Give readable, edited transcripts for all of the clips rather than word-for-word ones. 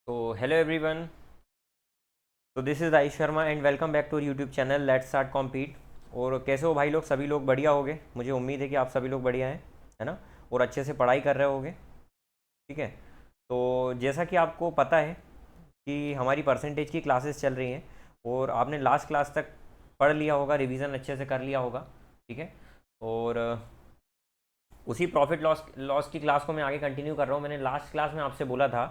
तो hello everyone. तो this is Ayush Sharma and welcome back to YouTube channel let's start compete. और कैसे हो भाई लोग? सभी लोग बढ़िया होगे, मुझे उम्मीद है कि आप सभी लोग बढ़िया हैं, है ना? और अच्छे से पढ़ाई कर रहे होगे, ठीक है। तो जैसा कि आपको पता है कि हमारी परसेंटेज की क्लासेस चल रही हैं और आपने लास्ट क्लास तक पढ़ लिया होगा, रिवीजन अच्छे से कर लिया होगा, ठीक है। और उसी प्रॉफिट लॉस लॉस की क्लास को मैं आगे कंटिन्यू कर रहा हूँ। मैंने लास्ट क्लास में आपसे बोला था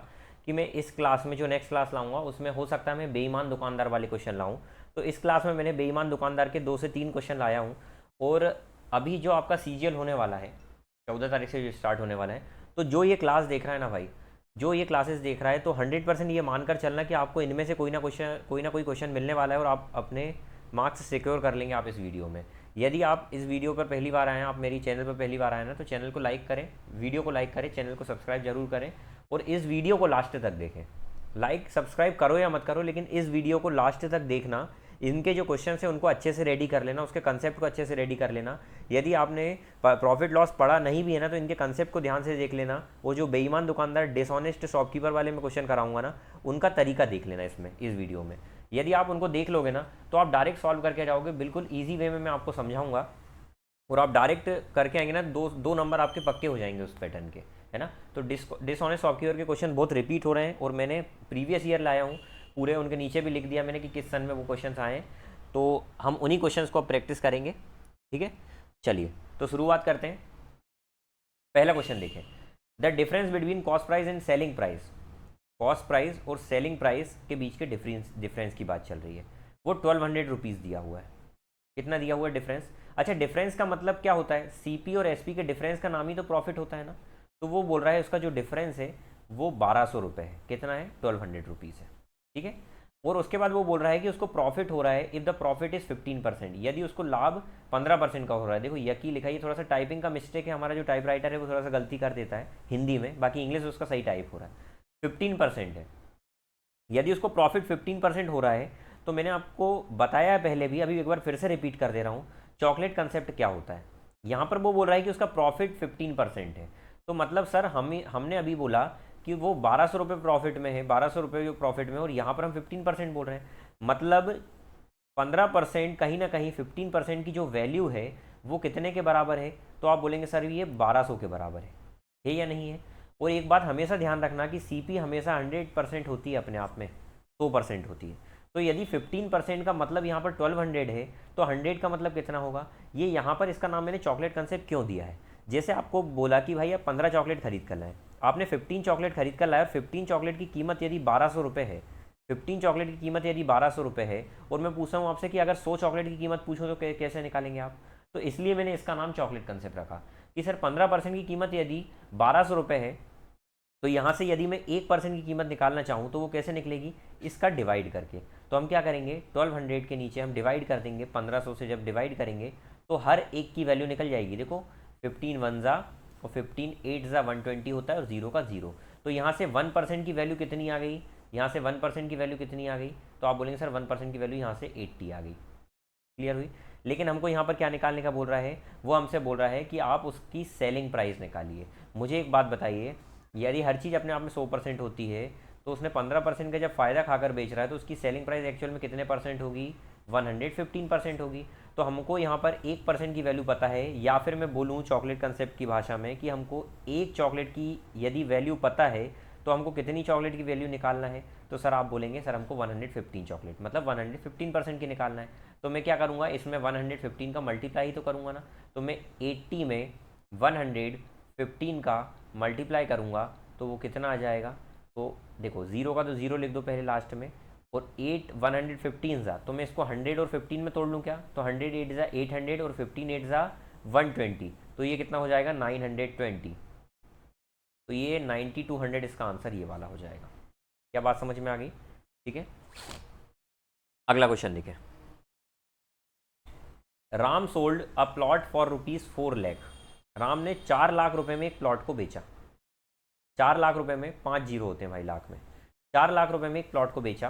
कि मैं इस क्लास में जो नेक्स्ट क्लास लाऊंगा उसमें हो सकता है मैं बेईमान दुकानदार वाले क्वेश्चन लाऊं। तो इस क्लास में मैंने बेईमान दुकानदार के 2 से 3 क्वेश्चन लाया हूँ। और अभी जो आपका सीजीएल होने वाला है 14 तारीख से जो स्टार्ट होने वाला है, तो जो ये क्लास देख रहा है ना भाई, जो ये क्लासेस देख रहा है, तो 100% ये मानकर चलना कि आपको इनमें से कोई ना कोई क्वेश्चन मिलने वाला है और आप अपने मार्क्स सिक्योर कर लेंगे आप इस वीडियो में। यदि आप इस वीडियो पर पहली बार आए हैं, आप मेरी चैनल पर पहली बार आए हैं ना, तो चैनल को लाइक करें, वीडियो को लाइक करें, चैनल को सब्सक्राइब जरूर करें और इस वीडियो को लास्ट तक देखें। लाइक सब्सक्राइब करो या मत करो, लेकिन इस वीडियो को लास्ट तक देखना। इनके जो क्वेश्चन है उनको अच्छे से रेडी कर लेना, उसके कंसेप्ट को अच्छे से रेडी कर लेना। यदि आपने प्रॉफिट लॉस पढ़ा नहीं भी है ना, तो इनके कंसेप्ट को ध्यान से देख लेना। वो जो बेईमान दुकानदार डिसऑनेस्ट शॉपकीपर वाले में क्वेश्चन कराऊंगा ना, उनका तरीका देख लेना इसमें, इस वीडियो में। यदि आप उनको देख लोगे ना, तो आप डायरेक्ट सॉल्व करके जाओगे, बिल्कुल ईजी वे में मैं आपको समझाऊंगा और आप डायरेक्ट करके आएंगे ना, दो दो नंबर आपके पक्के हो जाएंगे उस पैटर्न के, है ना। तो डिसऑनेस्ट सॉफ्टवेयर के क्वेश्चन बहुत रिपीट हो रहे हैं और मैंने प्रीवियस ईयर लाया हूँ पूरे, उनके नीचे भी लिख दिया मैंने कि किस सन में वो क्वेश्चन आए हैं। तो हम उन्हीं क्वेश्चन को प्रैक्टिस करेंगे, ठीक है। चलिए तो शुरुआत करते हैं। पहला क्वेश्चन देखें, the difference between cost price and selling price. Cost price और सेलिंग प्राइस के बीच के डिफरेंस की बात चल रही है। वो 1200 रुपीज़ दिया हुआ है। कितना दिया हुआ है डिफरेंस? अच्छा, डिफरेंस का मतलब क्या होता है? सीपी और एसपी के डिफरेंस का नाम ही तो प्रॉफिट होता है ना। तो वो बोल रहा है उसका जो डिफरेंस है वो 1200 रुपये है। कितना है? 1200 रुपीज़ है, ठीक है। और उसके बाद वो बोल रहा है कि उसको प्रॉफिट हो रहा है इफ़ द प्रॉफिट इज़ 15%, यदि उसको लाभ 15% का हो रहा है। देखो यकी लिखा, ये थोड़ा सा टाइपिंग का मिस्टेक है, हमारा जो टाइप राइटर है वो थोड़ा सा गलती कर देता है हिंदी में, बाकी इंग्लिश उसका सही टाइप हो रहा है। 15% है। यदि उसको प्रॉफिट 15% हो रहा है, तो मैंने आपको बताया है पहले भी, अभी एक बार फिर से रिपीट कर दे रहा हूँ, चॉकलेट कंसेप्ट क्या होता है। यहाँ पर वो बोल रहा है कि उसका प्रॉफिट 15% है। तो मतलब सर हमने अभी बोला कि वो 1200 रुपये प्रॉफिट में है, 1200 रुपये जो प्रॉफिट में, और यहाँ पर हम 15% बोल रहे हैं। मतलब 15% कहीं ना कहीं 15% की जो वैल्यू है वो कितने के बराबर है? तो आप बोलेंगे सर ये 1200 के बराबर है या नहीं है? और एक बात हमेशा ध्यान रखना कि सीपी हमेशा 100% होती है, अपने आप में 100% होती है। तो यदि 15% का मतलब यहाँ पर 1200 है, तो 100 का मतलब कितना होगा? ये यहाँ पर इसका नाम मैंने चॉकलेट कंसेप्ट क्यों दिया है? जैसे आपको बोला कि भाई आप 15 चॉकलेट खरीद कर लाए, आपने 15 चॉकलेट खरीद कर लाए और 15 चॉकलेट की कीमत यदि 1200 रुपये है, 15 चॉकलेट की कीमत यदि 1200 रुपये है, और मैं पूछता हूँ आपसे कि अगर 100 चॉकलेट की कीमत पूछूँ तो कैसे निकालेंगे आप? तो इसलिए मैंने इसका नाम चॉकलेट कंसेप्ट रखा कि सर 15% की कीमत यदि 1200 रुपये है, तो यहाँ से यदि मैं 1% की कीमत निकालना चाहूँ तो वो कैसे निकलेगी? इसका डिवाइड करके। तो हम क्या करेंगे, 1200 के नीचे हम डिवाइड कर देंगे, 1500 से जब डिवाइड करेंगे तो हर एक की वैल्यू निकल जाएगी। देखो 15 वन ज़ा और 15 एट ज़ा 120 होता है और जीरो का जीरो। तो यहाँ से 1% की वैल्यू कितनी आ गई? यहाँ से 1% की वैल्यू कितनी आ गई? तो आप बोलेंगे सर 1% की वैल्यू यहाँ से 80 आ गई। क्लियर हुई? लेकिन हमको यहाँ पर क्या निकालने का बोल रहा है? वो हमसे बोल रहा है कि आप उसकी सेलिंग प्राइस निकालिए। मुझे एक बात बताइए, यदि हर चीज़ अपने आप में 100% होती है, तो उसने 15% का जब फ़ायदा खाकर बेच रहा है, तो उसकी सेलिंग प्राइस एक्चुअल में कितने परसेंट होगी? 115% होगी। तो हमको यहाँ पर 1% की वैल्यू पता है, या फिर मैं बोलूँ चॉकलेट कंसेप्ट की भाषा में कि हमको एक चॉकलेट की यदि वैल्यू पता है, तो हमको कितनी चॉकलेट की वैल्यू निकालना है? तो सर आप बोलेंगे सर हमको 115 चॉकलेट, मतलब 115% की निकालना है। तो मैं क्या करूँगा, इसमें 115 का मल्टीप्लाई ही तो करूँगा ना। तो मैं 80 में 115 का मल्टीप्लाई करूँगा तो वो कितना आ जाएगा? तो देखो ज़ीरो का तो ज़ीरो लिख दो पहले लास्ट में, और 115 ज़ा, तो मैं इसको 100 और 15 में तोड़ लूँ क्या? तो 100 8 ज़ा 800 और 15 8 ज़ा 120, तो ये कितना हो जाएगा? 920। तो ये 9200 इसका आंसर ये वाला हो जाएगा। क्या बात समझ में आ गई? ठीक है, अगला क्वेश्चन देखें। Ram sold a plot for ₹4 lakh. Ram ने 4 लाख रुपए में एक प्लॉट को बेचा। 4 लाख रुपए में 5 जीरो होते हैं भाई लाख में। 4 लाख रुपए में एक प्लॉट को बेचा,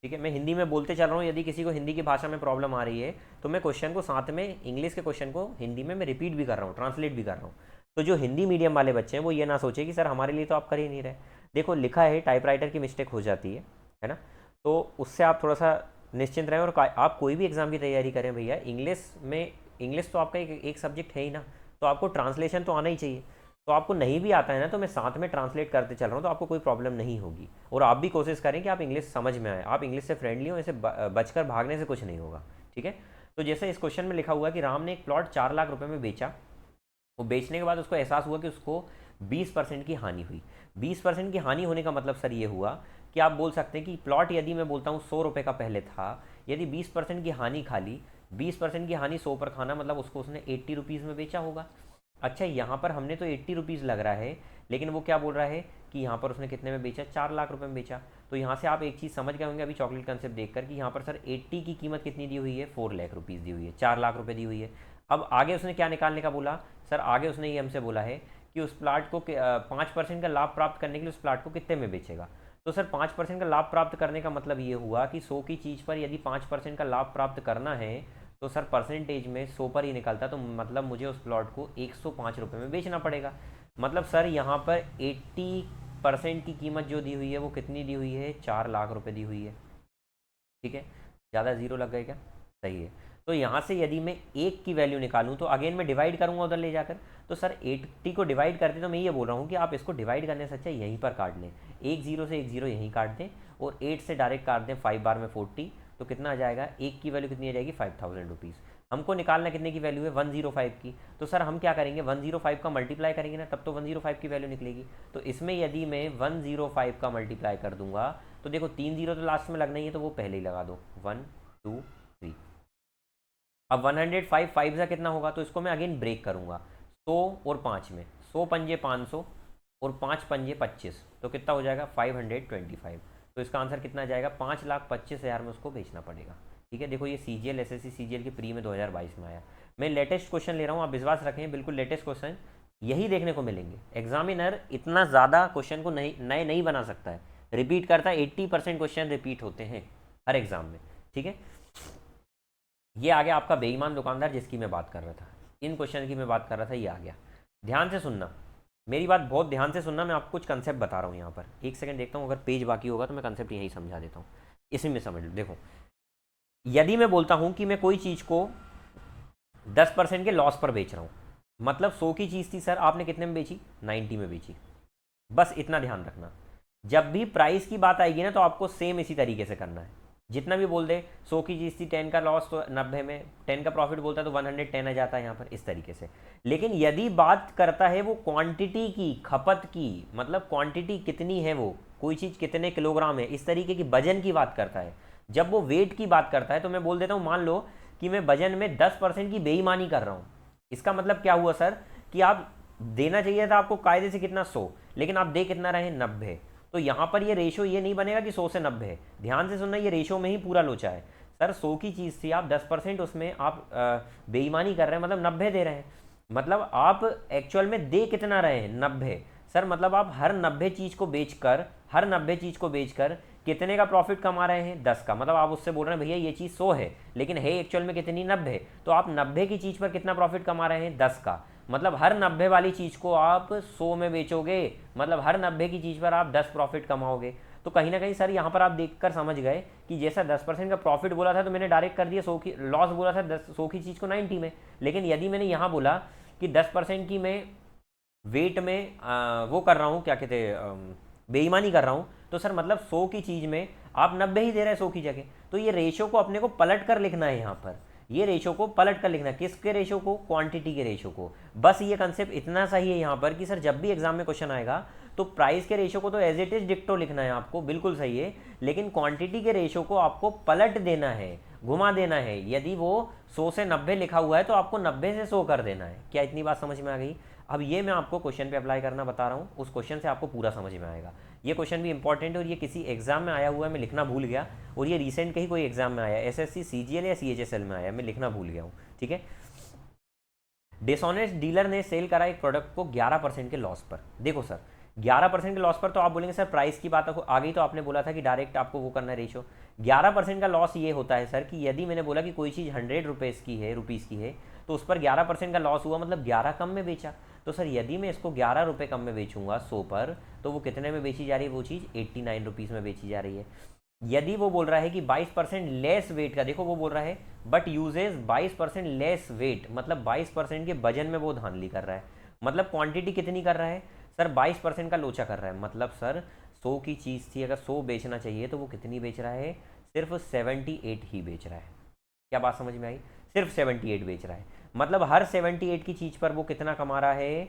ठीक है। मैं हिंदी में बोलते चल रहा हूँ, यदि किसी को हिंदी की भाषा में प्रॉब्लम आ रही है तो मैं क्वेश्चन को साथ में इंग्लिश के क्वेश्चन को हिंदी में मैं रिपीट भी कर रहा हूँ, ट्रांसलेट भी कर रहा हूँ। तो जो हिंदी मीडियम वाले बच्चे हैं वो ये ना सोचे कि सर हमारे लिए तो आप कर ही नहीं रहे। देखो लिखा है, टाइपराइटर की मिस्टेक हो जाती है ना, तो उससे आप थोड़ा सा निश्चिंत रहें। और आप कोई भी एग्ज़ाम की तैयारी करें भैया, इंग्लिश में, इंग्लिश तो आपका एक सब्जेक्ट है ही ना, तो आपको ट्रांसलेशन तो आना ही चाहिए। तो आपको नहीं भी आता है ना, तो मैं साथ में ट्रांसलेट करते चल रहा हूँ, तो आपको कोई प्रॉब्लम नहीं होगी। और आप भी कोशिश करें कि आप इंग्लिश समझ में आए, आप इंग्लिश से फ्रेंडली हो, ऐसे बचकर भागने से कुछ नहीं होगा, ठीक है। तो जैसे इस क्वेश्चन में लिखा हुआ कि राम ने एक प्लॉट 4 लाख रुपए में बेचा। वो बेचने के बाद उसको एहसास हुआ कि उसको 20% की हानि हुई। 20% की हानि होने का मतलब सर ये हुआ कि आप बोल सकते हैं कि प्लॉट यदि मैं बोलता हूँ 100 रुपये का पहले था, यदि 20% की हानि खा ली, 20% की हानि 100 पर खाना, मतलब उसको उसने 80 रुपीज़ में बेचा होगा। अच्छा, यहाँ पर हमने तो 80 रुपीज़ लग रहा है, लेकिन वो क्या बोल रहा है कि यहाँ पर उसने कितने में बेचा, 4 लाख रुपए में बेचा। तो यहाँ से आप एक चीज़ समझ गए होंगे अभी चॉकलेट कंसेप्ट देखकर कि यहाँ पर सर 80 की कीमत कितनी दी हुई है, 4 लाख रुपीज़ दी हुई है, 4 लाख रुपए दी हुई है। अब आगे उसने क्या निकालने का बोला, सर आगे उसने ये हमसे बोला है कि उस प्लाट को 5% का लाभ प्राप्त करने के लिए उस प्लाट को कितने में बेचेगा। तो सर 5% का लाभ प्राप्त करने का मतलब ये हुआ कि 100 की चीज़ पर यदि 5% का लाभ प्राप्त करना है, तो सर परसेंटेज में 100 पर ही निकलता, तो मतलब मुझे उस प्लॉट को 105 रुपये में बेचना पड़ेगा। मतलब सर यहाँ पर 80% की कीमत जो दी हुई है वो कितनी दी हुई है, 4 लाख रुपए दी हुई है, ठीक है। ज़्यादा जीरो लग गए क्या, सही है। तो यहाँ से यदि मैं एक की वैल्यू निकालूँ तो अगेन मैं डिवाइड करूँगा उधर ले जाकर, तो सर 80 को डिवाइड करते, तो मैं ये बोल रहा हूँ कि आप इसको डिवाइड करने से अच्छा यहीं पर काट लें, एक जीरो से एक जीरो यहीं काट दें, और 8 से डायरेक्ट काट दें 5 बार में 40, तो कितना आ जाएगा, एक की वैल्यू कितनी आ जाएगी, 5000 रुपीज़। हमको निकालना कितने की वैल्यू है, 105 की। तो सर हम क्या करेंगे, 105 का मल्टीप्लाई करेंगे ना, तब तो 105 की वैल्यू निकलेगी। तो इसमें यदि मैं 105 का मल्टीप्लाई कर दूंगा, तो देखो 3 जीरो तो लास्ट में लगना ही है, तो वो पहले ही लगा दो, 1 2 3। अब 105 5 का कितना होगा, तो इसको मैं अगेन ब्रेक करूंगा 100 और 5 में, 100 पंजे 500 और 5 पंजे 25, तो कितना हो जाएगा 525। तो इसका आंसर कितना जाएगा, 5,25,000 में उसको बेचना पड़ेगा, ठीक है। देखो ये CGL SSC CGL के प्री में 2022 में आया। मैं लेटेस्ट क्वेश्चन ले रहा हूँ, आप विश्वास रखें, बिल्कुल लेटेस्ट क्वेश्चन यही देखने को मिलेंगे। एग्जामिनर इतना ज़्यादा क्वेश्चन को नए नहीं बना सकता है, रिपीट करता है, 80% क्वेश्चन रिपीट होते हैं हर एग्जाम में, ठीक है। ये आ गया आपका बेईमान दुकानदार जिसकी मैं बात कर रहा था, इन क्वेश्चन की मैं बात कर रहा था, ये आ गया। ध्यान से सुनना, मेरी बात बहुत ध्यान से सुनना, मैं आपको कुछ कंसेप्ट बता रहा हूँ यहाँ पर। एक सेकंड देखता हूँ, अगर पेज बाकी होगा तो मैं कंसेप्ट यहीं समझा देता हूँ, इसी में समझ लो। देखो यदि मैं बोलता हूँ कि मैं कोई चीज़ को 10% के लॉस पर बेच रहा हूँ, मतलब 100 की चीज़ थी सर, आपने कितने में बेची, 90 में बेची। बस इतना ध्यान रखना, जब भी प्राइस की बात आएगी ना, तो आपको सेम इसी तरीके से करना है। जितना भी बोल दे, 100 की चीज़ थी, 10 का लॉस तो 90 में, 10 का प्रॉफिट बोलता है तो 110 आ जाता है यहाँ पर, इस तरीके से। लेकिन यदि बात करता है वो क्वांटिटी की, खपत की, मतलब क्वांटिटी कितनी है, वो कोई चीज़ कितने किलोग्राम है, इस तरीके की वजन की बात करता है, जब वो वेट की बात करता है, तो मैं बोल देता हूँ, मान लो कि मैं वजन में 10% की बेईमानी कर रहा हूँ। इसका मतलब क्या हुआ सर, कि आप देना चाहिए था आपको कायदे से कितना, 100, लेकिन आप दे कितना रहे, 90। तो यहाँ पर ये रेशो ये नहीं बनेगा कि 100 से 90 है, ध्यान से सुनना, ये रेशो में ही पूरा लोचा है। सर 100 की चीज़ थी, आप 10% उसमें आप बेईमानी कर रहे हैं, मतलब 90 दे रहे हैं, मतलब आप एक्चुअल में दे कितना रहे हैं, 90। सर मतलब आप हर 90 चीज़ को बेचकर, हर 90 चीज़ को बेचकर कितने का प्रॉफिट कमा रहे हैं, 10 का। मतलब आप उससे बोल रहे हैं भैया ये चीज़ 100 है, लेकिन है एक्चुअल में कितनी, 90। तो आप 90 की चीज़ पर कितना प्रॉफिट कमा रहे हैं, 10 का। मतलब हर 90 वाली चीज़ को आप 100 में बेचोगे, मतलब हर 90 की चीज़ पर आप 10 प्रॉफिट कमाओगे। तो कहीं ना कहीं सर यहाँ पर आप देखकर समझ गए कि जैसा 10% का प्रॉफिट बोला था, तो मैंने डायरेक्ट कर दिया 100 की, लॉस बोला था 100 की चीज़ को 90 में। लेकिन यदि मैंने यहाँ बोला कि 10% की मैं वेट में वो कर रहा हूँ, क्या कहते हैं, बेईमानी कर रहा हूँ, तो सर मतलब 100 की चीज़ में आप 90 ही दे रहे हैं 100 की जगह। तो ये रेशो को अपने को पलट कर लिखना है यहाँ पर, ये रेशो को पलट कर लिखना है, किसके रेशो को, क्वांटिटी के रेशो को। बस ये कंसेप्ट इतना सही है यहाँ पर कि सर जब भी एग्जाम में क्वेश्चन आएगा, तो प्राइस के रेशो को तो एज इट इज डिक्टो लिखना है आपको, बिल्कुल सही है, लेकिन क्वांटिटी के रेशो को आपको पलट देना है, घुमा देना है। यदि वो 100 से 90 लिखा हुआ है, तो आपको 90 से 100 कर देना है। क्या इतनी बात समझ में आ गई। अब ये मैं आपको क्वेश्चन पे अप्लाई करना बता रहा हूँ, उस क्वेश्चन से आपको पूरा समझ में आएगा। ये क्वेश्चन भी इंपॉर्टेंट है, और ये किसी एग्जाम में आया हुआ है, मैं लिखना भूल गया, और ये रिसेंट के ही कोई एग्जाम में आया, SSC CGL या CHSL में आया, मैं लिखना भूल गया हूँ, ठीक है। डिसऑनेस्ट डीलर ने सेल करा एक प्रोडक्ट को 11% के लॉस पर। देखो सर 11% के लॉस पर, तो आप बोलेंगे सर प्राइस की बात आ गई, तो आपने बोला था कि डायरेक्ट आपको वो करना है रेशो। 11% का लॉस ये होता है सर कि यदि मैंने बोला कि कोई चीज़ 100 रुपीज़ की है, तो उस पर 11% का लॉस हुआ, मतलब 11 कम में बेचा। तो सर यदि मैं इसको 11 रुपये कम में बेचूंगा 100 पर, तो वो कितने में बेची जा रही है वो चीज़? 89 रुपीज़ में बेची जा रही है। यदि वो बोल रहा है कि 22% लेस वेट का, देखो वो बोल रहा है बट यूजेज 22% लेस वेट, मतलब 22% के वजन में वो धांधली कर रहा है। मतलब क्वांटिटी कितनी कर रहा है सर? 22% का लोचा कर रहा है। मतलब सर 100 की चीज़ थी, अगर 100 बेचना चाहिए तो वो कितनी बेच रहा है? सिर्फ 78 ही बेच रहा है। क्या बात समझ में आई? सिर्फ 78 बेच रहा है। मतलब हर 78 की चीज़ पर वो कितना कमा रहा है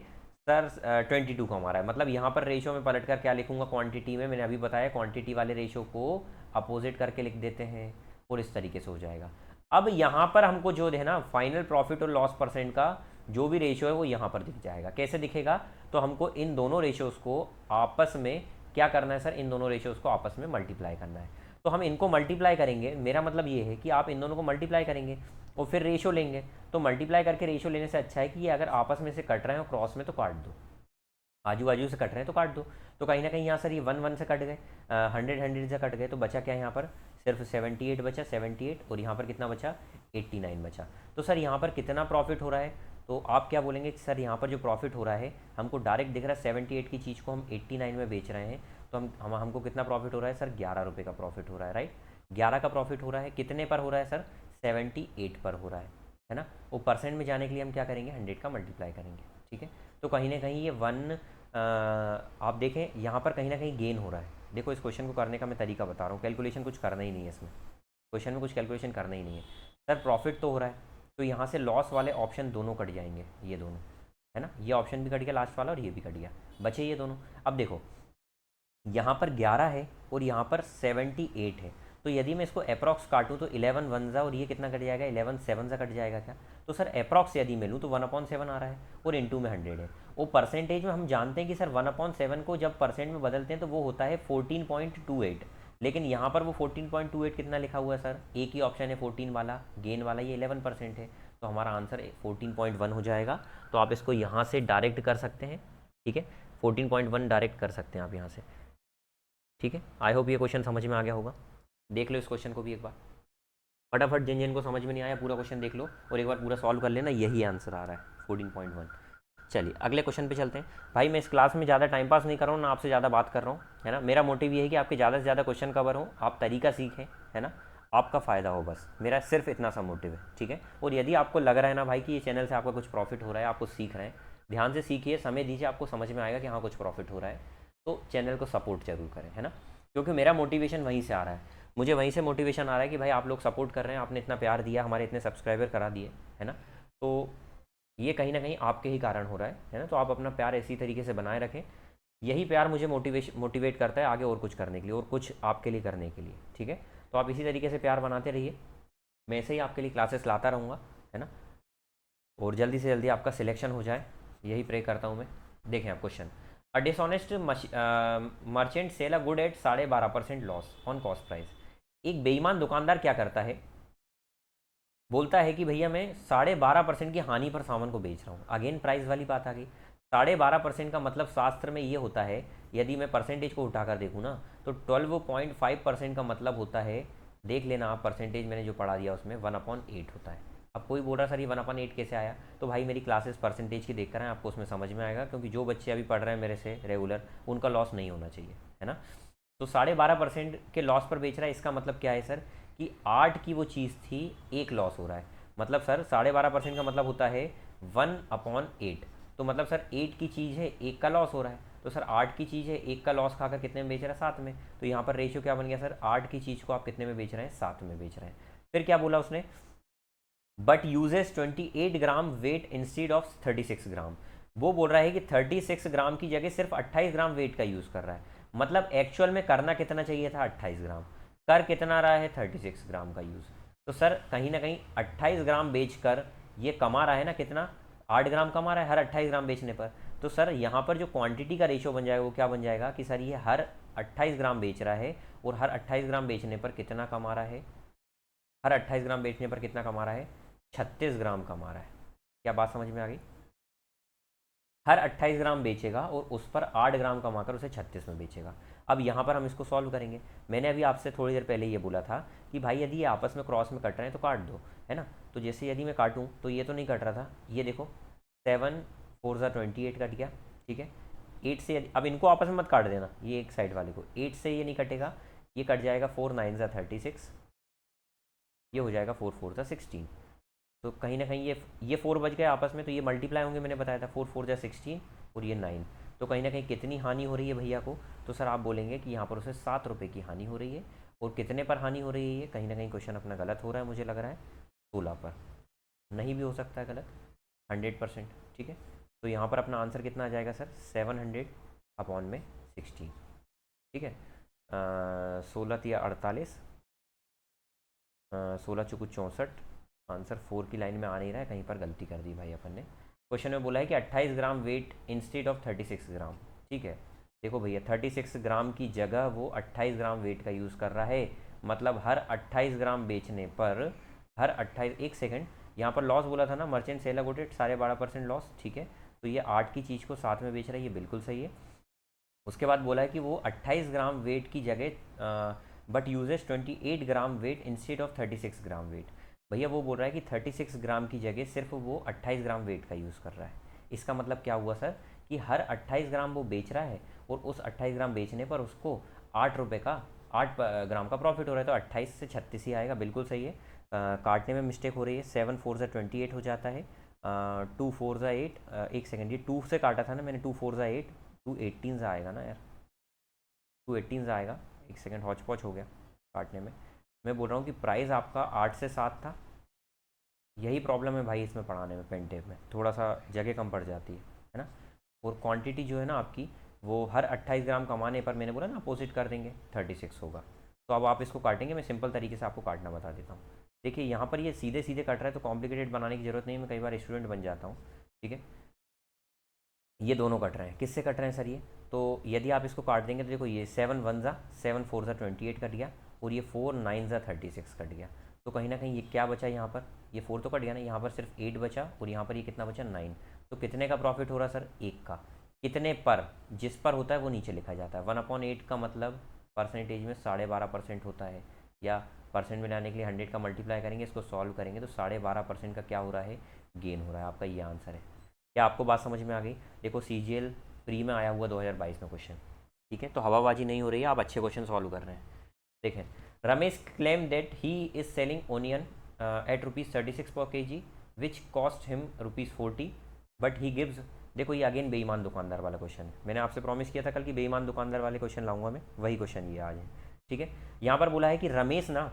सर? 22 कमा रहा है। मतलब यहाँ पर रेशो में पलट कर क्या लिखूंगा? क्वांटिटी में मैंने अभी बताया, क्वांटिटी वाले रेशो को अपोजिट करके लिख देते हैं और इस तरीके से हो जाएगा। अब यहाँ पर हमको जो है ना फाइनल प्रॉफिट और लॉस परसेंट का जो भी रेशियो है वो यहाँ पर दिख जाएगा। कैसे दिखेगा? तो हमको इन दोनों रेशियोज को आपस में क्या करना है सर? इन दोनों रेशियोज को आपस में मल्टीप्लाई करना है। तो हम इनको मल्टीप्लाई करेंगे, मेरा मतलब ये है कि आप इन दोनों को मल्टीप्लाई करेंगे और फिर रेशियो लेंगे। तो मल्टीप्लाई करके रेशियो लेने से अच्छा है कि ये अगर आपस में से कट रहे हैं और क्रॉस में तो काट दो, आजू बाजू से कट रहे हैं तो काट दो। तो कहीं ना कहीं यहाँ सर ये 1 1 से कट गए, 100 से कट गए, तो बचा क्या यहाँ पर? सिर्फ 78 बचा, 78, और यहाँ पर कितना बचा? 89 बचा। तो सर यहाँ पर कितना प्रॉफिट हो रहा है? तो आप क्या बोलेंगे सर यहाँ पर जो प्रॉफिट हो रहा है हमको डायरेक्ट दिख रहा है, 78 की चीज़ को हम 89 में बेच रहे हैं, तो हमको कितना प्रॉफिट हो रहा है सर? 11 रुपये का प्रॉफिट हो रहा है, राइट। 11 का प्रॉफिट हो रहा है, कितने पर हो रहा है सर? 78 पर हो रहा है ना। वो परसेंट में जाने के लिए हम क्या करेंगे? 100 का मल्टीप्लाई करेंगे, ठीक है। तो कहीं ना कहीं ये आप देखें यहाँ पर कहीं ना कहीं गेन हो रहा है। देखो इस क्वेश्चन को करने का मैं तरीका बता रहा हूँ, कैलकुलेशन कुछ करना ही नहीं है इसमें, क्वेश्चन में कुछ कैलकुलेशन करना ही नहीं है सर। प्रॉफिट तो हो रहा है, तो यहाँ से लॉस वाले ऑप्शन दोनों कट जाएंगे, ये दोनों, है ना। ये ऑप्शन भी कट गया लास्ट वाला और ये भी कट गया, बचे ये दोनों। अब देखो यहाँ पर 11 है और यहाँ पर 78 है, तो यदि मैं इसको अप्रॉक्स काटूँ तो 11 वन ज़ा, और ये कितना कट जाएगा? 11 7 सा कट जाएगा क्या? तो सर अप्रॉक्स यदि मैं लूँ तो 1/7 आ रहा है और इनटू में 100 है। वो परसेंटेज में हम जानते हैं कि सर 1/7 को जब परसेंट में बदलते हैं तो वो होता है 14.28, लेकिन यहाँ पर वो 14.28 कितना लिखा हुआ है सर? एक ही ऑप्शन है 14 वाला, गेन वाला, ये 11% है, तो हमारा आंसर 14.1 हो जाएगा। तो आप इसको यहाँ से डायरेक्ट कर सकते हैं, ठीक है, 14.1 डायरेक्ट कर सकते हैं आप यहाँ से, ठीक है। आई होप ये क्वेश्चन समझ में आ गया होगा। देख लो इस क्वेश्चन को भी एक बार फटाफट, जिन जिन को समझ में नहीं आया पूरा क्वेश्चन देख लो और एक बार पूरा सॉल्व कर लेना, यही आंसर आ रहा है 14.1। चलिए अगले क्वेश्चन पे चलते हैं। भाई मैं इस क्लास में ज़्यादा टाइम पास नहीं कर रहा हूँ ना, आपसे ज़्यादा बात कर रहा हूँ, है ना। मेरा मोटिव ये है कि आपके ज़्यादा से ज़्यादा क्वेश्चन कवर हो, आप तरीका सीखें, है ना, आपका फ़ायदा हो, बस मेरा सिर्फ इतना सा मोटिव है, ठीक है। और यदि आपको लग रहा है ना भाई कि ये चैनल से आपका कुछ प्रॉफिट हो रहा है, आप कुछ सीख रहे हैं, ध्यान से सीखिए, समय दीजिए, आपको समझ में आएगा कि हाँ कुछ प्रॉफिट हो रहा है, तो चैनल को सपोर्ट जरूर करें, है ना। क्योंकि मेरा मोटिवेशन वहीं से आ रहा है, मुझे वहीं से मोटिवेशन आ रहा है कि भाई आप लोग सपोर्ट कर रहे हैं, आपने इतना प्यार दिया, हमारे इतने सब्सक्राइबर करा दिए, है ना। तो ये कहीं ना कहीं आपके ही कारण हो रहा है ना। तो आप अपना प्यार इसी तरीके से बनाए रखें, यही प्यार मुझे मोटिवेट करता है आगे और कुछ करने के लिए और कुछ आपके लिए करने के लिए, ठीक है। तो आप इसी तरीके से प्यार बनाते रहिए, मैं ऐसे ही आपके लिए क्लासेस लाता रहूँगा, है ना, और जल्दी से जल्दी आपका सिलेक्शन हो जाए, यही प्रे करता हूँ मैं। देखें आप question, a dishonest merchant sell a good at 12.5% loss on cost price. एक बेईमान दुकानदार क्या करता है? बोलता है कि भैया मैं 12.5% की हानि पर सामान को बेच रहा हूँ। अगेन प्राइस वाली बात आ गई। 12.5% का मतलब शास्त्र में ये होता है, यदि मैं परसेंटेज को उठाकर देखूँ ना, तो 12.5% का मतलब होता है, देख लेना आप, परसेंटेज मैंने जो पढ़ा दिया उसमें 1/8 होता है। अब कोई बोल रहा सर ये 1/8 कैसे आया? तो भाई मेरी क्लासेस परसेंटेज की देख कर आए, आपको उसमें समझ में आएगा, क्योंकि जो बच्चे अभी पढ़ रहे हैं मेरे से रेगुलर, उनका लॉस नहीं होना चाहिए, है ना। तो 12.5% के लॉस पर बेच रहा है, इसका मतलब क्या है सर? कि 8 की वो चीज़ थी, एक लॉस हो रहा है। मतलब सर 12.5% का मतलब होता है 1/8, तो मतलब सर 8 की चीज़ है, एक का लॉस हो रहा है, तो सर 8 की चीज़ है, एक का लॉस खाकर कितने में बेच रहा है? 7 में। तो यहाँ पर रेशियो क्या बन गया सर? 8 की चीज़ को आप कितने में बेच रहे हैं? 7 में बेच रहे हैं। फिर क्या बोला उसने? But uses 28 gram weight instead of 36 ग्राम। वो बोल रहा है कि 36 ग्राम की जगह सिर्फ 28 ग्राम वेट का यूज़ कर रहा है। मतलब एक्चुअल में करना कितना चाहिए था? 28 ग्राम, कर कितना रहा है? 36 ग्राम का यूज़। तो सर कहीं ना कहीं 28 ग्राम बेचकर ये कमा रहा है ना, कितना? 8 ग्राम कमा रहा है हर 28 ग्राम बेचने पर। तो सर यहाँ पर जो क्वांटिटी का रेशियो बन जाएगा वो क्या बन जाएगा कि सर ये हर 28 ग्राम बेच रहा है और हर 28 ग्राम बेचने पर कितना कमा रहा है? हर 28 ग्राम बेचने पर कितना कमा रहा है? 36 ग्राम कमा रहा है। क्या बात समझ में आ गई? हर 28 ग्राम बेचेगा और उस पर 8 ग्राम कमाकर उसे 36 में बेचेगा। अब यहाँ पर हम इसको सॉल्व करेंगे। मैंने अभी आपसे थोड़ी देर पहले ये बोला था कि भाई यदि ये आपस में क्रॉस में कट रहे हैं तो काट दो, है ना। तो जैसे यदि मैं काटूँ तो ये तो नहीं कट रहा था, ये देखो 7 4 ज़ा 28 कट गया, ठीक है। 8 से अब इनको आपस में मत काट देना, ये एक साइड वाले को, 8 से ये नहीं कटेगा, ये कट जाएगा 4 9 ज़ा 36, ये हो जाएगा 4 4 ज़ा 16। तो कहीं ना कहीं ये 4 बच गए आपस में, तो ये मल्टीप्लाई होंगे, मैंने बताया था 4 4 जा 16 और ये 9। तो कहीं ना कहीं कितनी हानि हो रही है भैया को, तो सर आप बोलेंगे कि यहाँ पर उसे 7 रुपये की हानि हो रही है। और कितने पर हानि हो रही है, ये कहीं ना कहीं क्वेश्चन अपना गलत हो रहा है, मुझे लग रहा है 16 पर, नहीं भी हो सकता है गलत 100%, ठीक है। तो यहाँ पर अपना आंसर कितना आ जाएगा सर, 700 अपॉन में 16, ठीक है। 16 या 48, 16 चौकू 64, आंसर 4 की लाइन में आ नहीं रहा है, कहीं पर गलती कर दी भाई अपन ने। क्वेश्चन में बोला है कि 28 ग्राम वेट इंस्टेड ऑफ 36 ग्राम, ठीक है। देखो भैया 36 ग्राम की जगह वो 28 ग्राम वेट का यूज़ कर रहा है, मतलब हर 28 ग्राम बेचने पर, हर 28, एक सेकेंड, यहाँ पर लॉस बोला था ना, मर्चेंट सेल अगोटेड 12.5% लॉस, ठीक है। तो ये 8 की चीज़ को 7 में बेच रहा है, ये बिल्कुल सही है। उसके बाद बोला है कि वो 28 ग्राम वेट की जगह but uses 28 gram weight instead of 36 gram weight. भैया वो बोल रहा है कि 36 ग्राम की जगह सिर्फ वो 28 ग्राम वेट का यूज़ कर रहा है। इसका मतलब क्या हुआ सर, कि हर 28 ग्राम वो बेच रहा है और उस 28 ग्राम बेचने पर उसको 8 रुपये का, 8 ग्राम का प्रॉफिट हो रहा है। तो 28 से 36 ही आएगा, बिल्कुल सही है। काटने में मिस्टेक हो रही है, 7 4 ज़ा 28 हो जाता है, 2 4 ज़ा 8, एक सेकेंड, ये 2 से काटा था ना मैंने, 2 4 ज़ा 8, 2 18 ज़ा आएगा ना यार, 2 18 ज़ा आएगा, एक सेकेंड हौच पौच हो गया काटने में। मैं बोल रहा हूँ कि प्राइस आपका 8 से 7 था, यही प्रॉब्लम है भाई इसमें पढ़ाने में, पेन टेप में थोड़ा सा जगह कम पड़ जाती है ना। और क्वांटिटी जो है ना आपकी, वो हर 28 ग्राम कमाने पर, मैंने बोला ना अपोजिट कर देंगे, 36 होगा। तो अब आप इसको काटेंगे, मैं सिंपल तरीके से आपको काटना बता देता हूँ। देखिए यहाँ पर ये सीधे सीधे कट रहा है, तो कॉम्प्लिकेटेड बनाने की ज़रूरत नहीं है, मैं कई बार स्टूडेंट बन जाता हूँ, ठीक है। ये दोनों कट रहे हैं, किससे कट रहे हैं सर ये, तो यदि आप इसको काट देंगे तो देखो ये 7 1 ज़ा 7 4 ज़ा 28 कट गया, और ये 4 9 ज़ा 36 कट गया। तो कहीं ना कहीं ये क्या बचा यहाँ पर, ये 4 तो कट गया ना, यहाँ पर सिर्फ 8 बचा, और यहाँ पर ये कितना बचा 9। तो कितने का प्रॉफिट हो रहा सर, 1 का। कितने पर, जिस पर होता है वो नीचे लिखा जाता है। 1/8 का मतलब परसेंटेज में 12.5% होता है, या परसेंट में लाने के लिए 100 का मल्टीप्लाई करेंगे, इसको सॉल्व करेंगे तो 12.5% का क्या हो रहा है, गेन हो रहा है। आपका ये आंसर है। क्या आपको बात समझ में आ गई। देखो CGL प्री में आया हुआ 2022 में क्वेश्चन, ठीक है। तो हवाबाजी नहीं हो रही है, आप अच्छे क्वेश्चन सॉल्व कर रहे हैं। देखें, Ramesh claim that he is selling onion at ₹36 per kg which cost him ₹40, but he gives. देखो ये अगेन बेईमान दुकानदार वाला क्वेश्चन है, मैंने आपसे प्रॉमिस किया था कल कि बेईमान दुकानदार वाले क्वेश्चन लाऊंगा मैं, वही क्वेश्चन ये आज है, ठीक है। यहाँ पर बोला है कि रमेश ना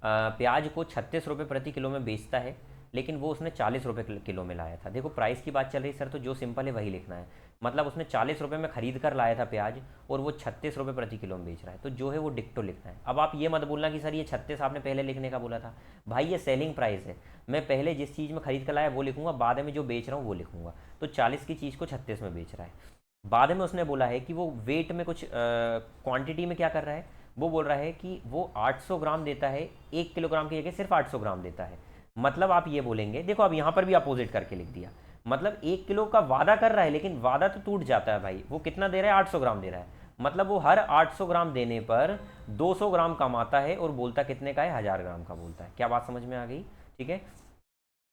प्याज को 36 रुपये प्रति किलो में बेचता है, लेकिन वो उसने 40 रुपये किलो में लाया था। देखो प्राइस की बात चल रही सर, तो जो सिंपल है वही लिखना है। मतलब उसने 40 रुपये में खरीद कर लाया था प्याज, और वो 36 रुपये प्रति किलो में बेच रहा है, तो जो है वो डिक्टो लिखना है। अब आप ये मत बोलना कि सर ये 36 आपने पहले लिखने का बोला था। भाई ये सेलिंग प्राइस है, मैं पहले जिस चीज़ में खरीद कर लाया वो लिखूंगा, बाद में जो बेच रहा हूँ वो लिखूंगा। तो 40 की चीज़ को 36 में बेच रहा है। बाद में उसने बोला है कि वो वेट में कुछ क्वांटिटी में क्या कर रहा है, वो बोल रहा है कि वो 800 ग्राम देता है, 1 किलोग्राम की जगह सिर्फ 800 ग्राम देता है। मतलब आप ये बोलेंगे, देखो अब यहाँ पर भी अपोजिट करके लिख दिया, मतलब 1 किलो का वादा कर रहा है, लेकिन वादा तो टूट जाता है भाई। वो कितना दे रहा है, 800 ग्राम दे रहा है, मतलब वो हर 800 ग्राम देने पर 200 ग्राम कमाता है, और बोलता कितने का है, 1000 ग्राम का बोलता है। क्या बात समझ में आ गई, ठीक है।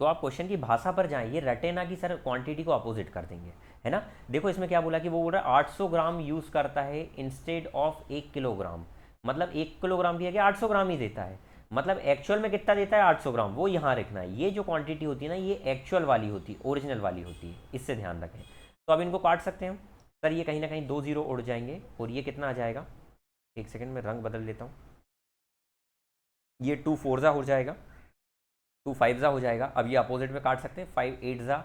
तो आप क्वेश्चन की भाषा पर जाएं, ये रटे ना कि सर क्वांटिटी को अपोजिट कर देंगे, है ना। देखो इसमें क्या बोला कि वो बोल रहा है 800 ग्राम यूज़ करता है इंस्टेड ऑफ 1 किलोग्राम, मतलब 1 किलोग्राम की जगह 800 ग्राम ही देता है। मतलब एक्चुअल में कितना देता है, 800 ग्राम, वो यहाँ रखना है। ये जो क्वांटिटी होती है ना, ये एक्चुअल वाली होती है, ओरिजिनल वाली होती है, इससे ध्यान रखें। तो अब इनको काट सकते हैं हम सर, ये कहीं ना कहीं 2 0 उड़ जाएंगे, और ये कितना आ जाएगा, एक सेकेंड में रंग बदल लेता हूँ, ये 2 4 हो जाएगा, 2 5 हो जाएगा। अब ये अपोजिट में काट सकते हैं, 5 8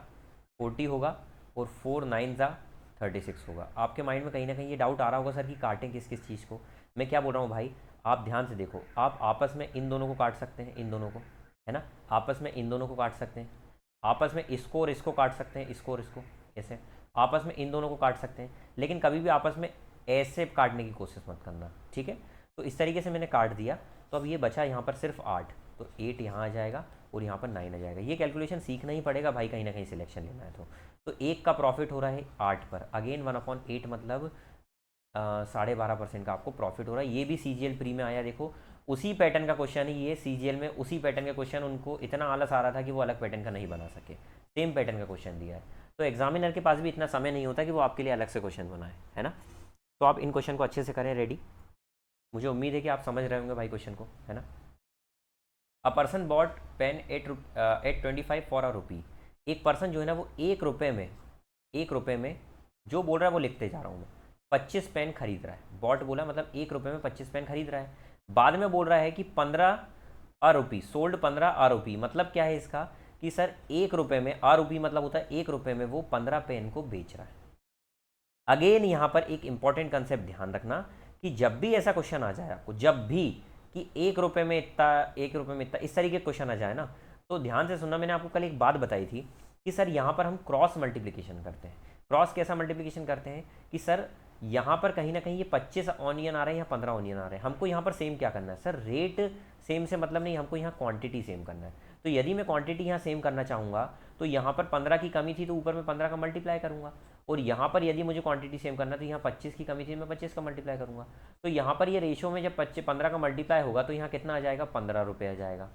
40 होगा, और 4 9 36 होगा। आपके माइंड में कहीं ना कहीं ये डाउट आ रहा होगा सर कि काटें किस किस चीज़ को। मैं क्या बोल रहा हूँ भाई, आप ध्यान से देखो, आप आपस में इन दोनों को काट सकते हैं, इन दोनों को, है ना, आपस में इन दोनों को काट सकते हैं, आपस में इसको और इसको काट सकते हैं, इसको और इसको, ऐसे आपस में इन दोनों को काट सकते हैं। लेकिन कभी भी आपस में ऐसे काटने की कोशिश मत करना, ठीक है। तो इस तरीके से मैंने काट दिया, तो अब ये बचा यहाँ पर सिर्फ 8। तो 8 यहाँ आ जाएगा और यहाँ पर 9 आ जाएगा। ये कैलकुलेशन सीखना ही पड़ेगा भाई, कहीं ना कहीं सिलेक्शन लेना है तो एक का प्रॉफिट हो रहा है 8 पर, अगेन 1/8 मतलब 12.5% का आपको प्रॉफिट हो रहा है। ये भी CGL प्री में आया, देखो उसी पैटर्न का क्वेश्चन है ये, CGL में उसी पैटर्न का क्वेश्चन, उनको इतना आलस आ रहा था कि वो अलग पैटर्न का नहीं बना सके, सेम पैटर्न का क्वेश्चन दिया है। तो एग्जामिनर के पास भी इतना समय नहीं होता कि वो आपके लिए अलग से क्वेश्चन बनाए, है ना। तो आप इन क्वेश्चन को अच्छे से करें रेडी। मुझे उम्मीद है कि आप समझ रहे होंगे भाई क्वेश्चन को, है ना। A person bought pen at 25 for a rupee. एक पर्सन जो है ना वो 1 रुपये में जो बोल रहा है वो लिखते जा रहा हूँ मैं, 25 पेन खरीद रहा है। बॉट बोला मतलब 1 रुपये में 25 पेन खरीद रहा है। बाद में बोल रहा है कि 15 अ रुपी सोल्ड 15 अ रुपी। मतलब क्या है इसका कि सर 1 रुपये में, अ रुपी मतलब होता है 1 रुपये में वो 15 पेन को बेच रहा है। अगेन यहाँ पर एक इंपॉर्टेंट कंसेप्ट ध्यान रखना कि जब भी ऐसा क्वेश्चन आ जाए आपको, जब भी कि 1 रुपये में इतना, 1 रुपये में इतना, इस तरीके का क्वेश्चन आ जाए ना, तो ध्यान से सुनना। मैंने आपको कल एक बात बताई थी कि सर यहाँ पर हम क्रॉस मल्टीप्लिकेशन करते हैं। क्रॉस कैसा मल्टीप्लिकेशन करते हैं कि सर यहाँ पर कहीं ना कहीं ये 25 ऑनियन आ रहे हैं या 15 ऑनियन आ रहे हैं, हमको यहाँ पर सेम क्या करना है सर, रेट सेम से मतलब नहीं, हमको यहाँ क्वांटिटी सेम करना है। तो यदि मैं क्वांटिटी यहाँ सेम करना चाहूँगा तो यहाँ पर 15 की कमी थी तो ऊपर में 15 का मल्टीप्लाई करूँगा, और यहाँ पर यदि मुझे क्वांटिटी सेम करना है तो यहाँ 25 की कमी थी, मैं 25 का मल्टीप्लाई करूँगा। तो यहाँ पर ये रेशो में जब 15 का मल्टीप्लाई होगा तो यहाँ कितना आ जाएगा, 15 रुपये आ जाएगा।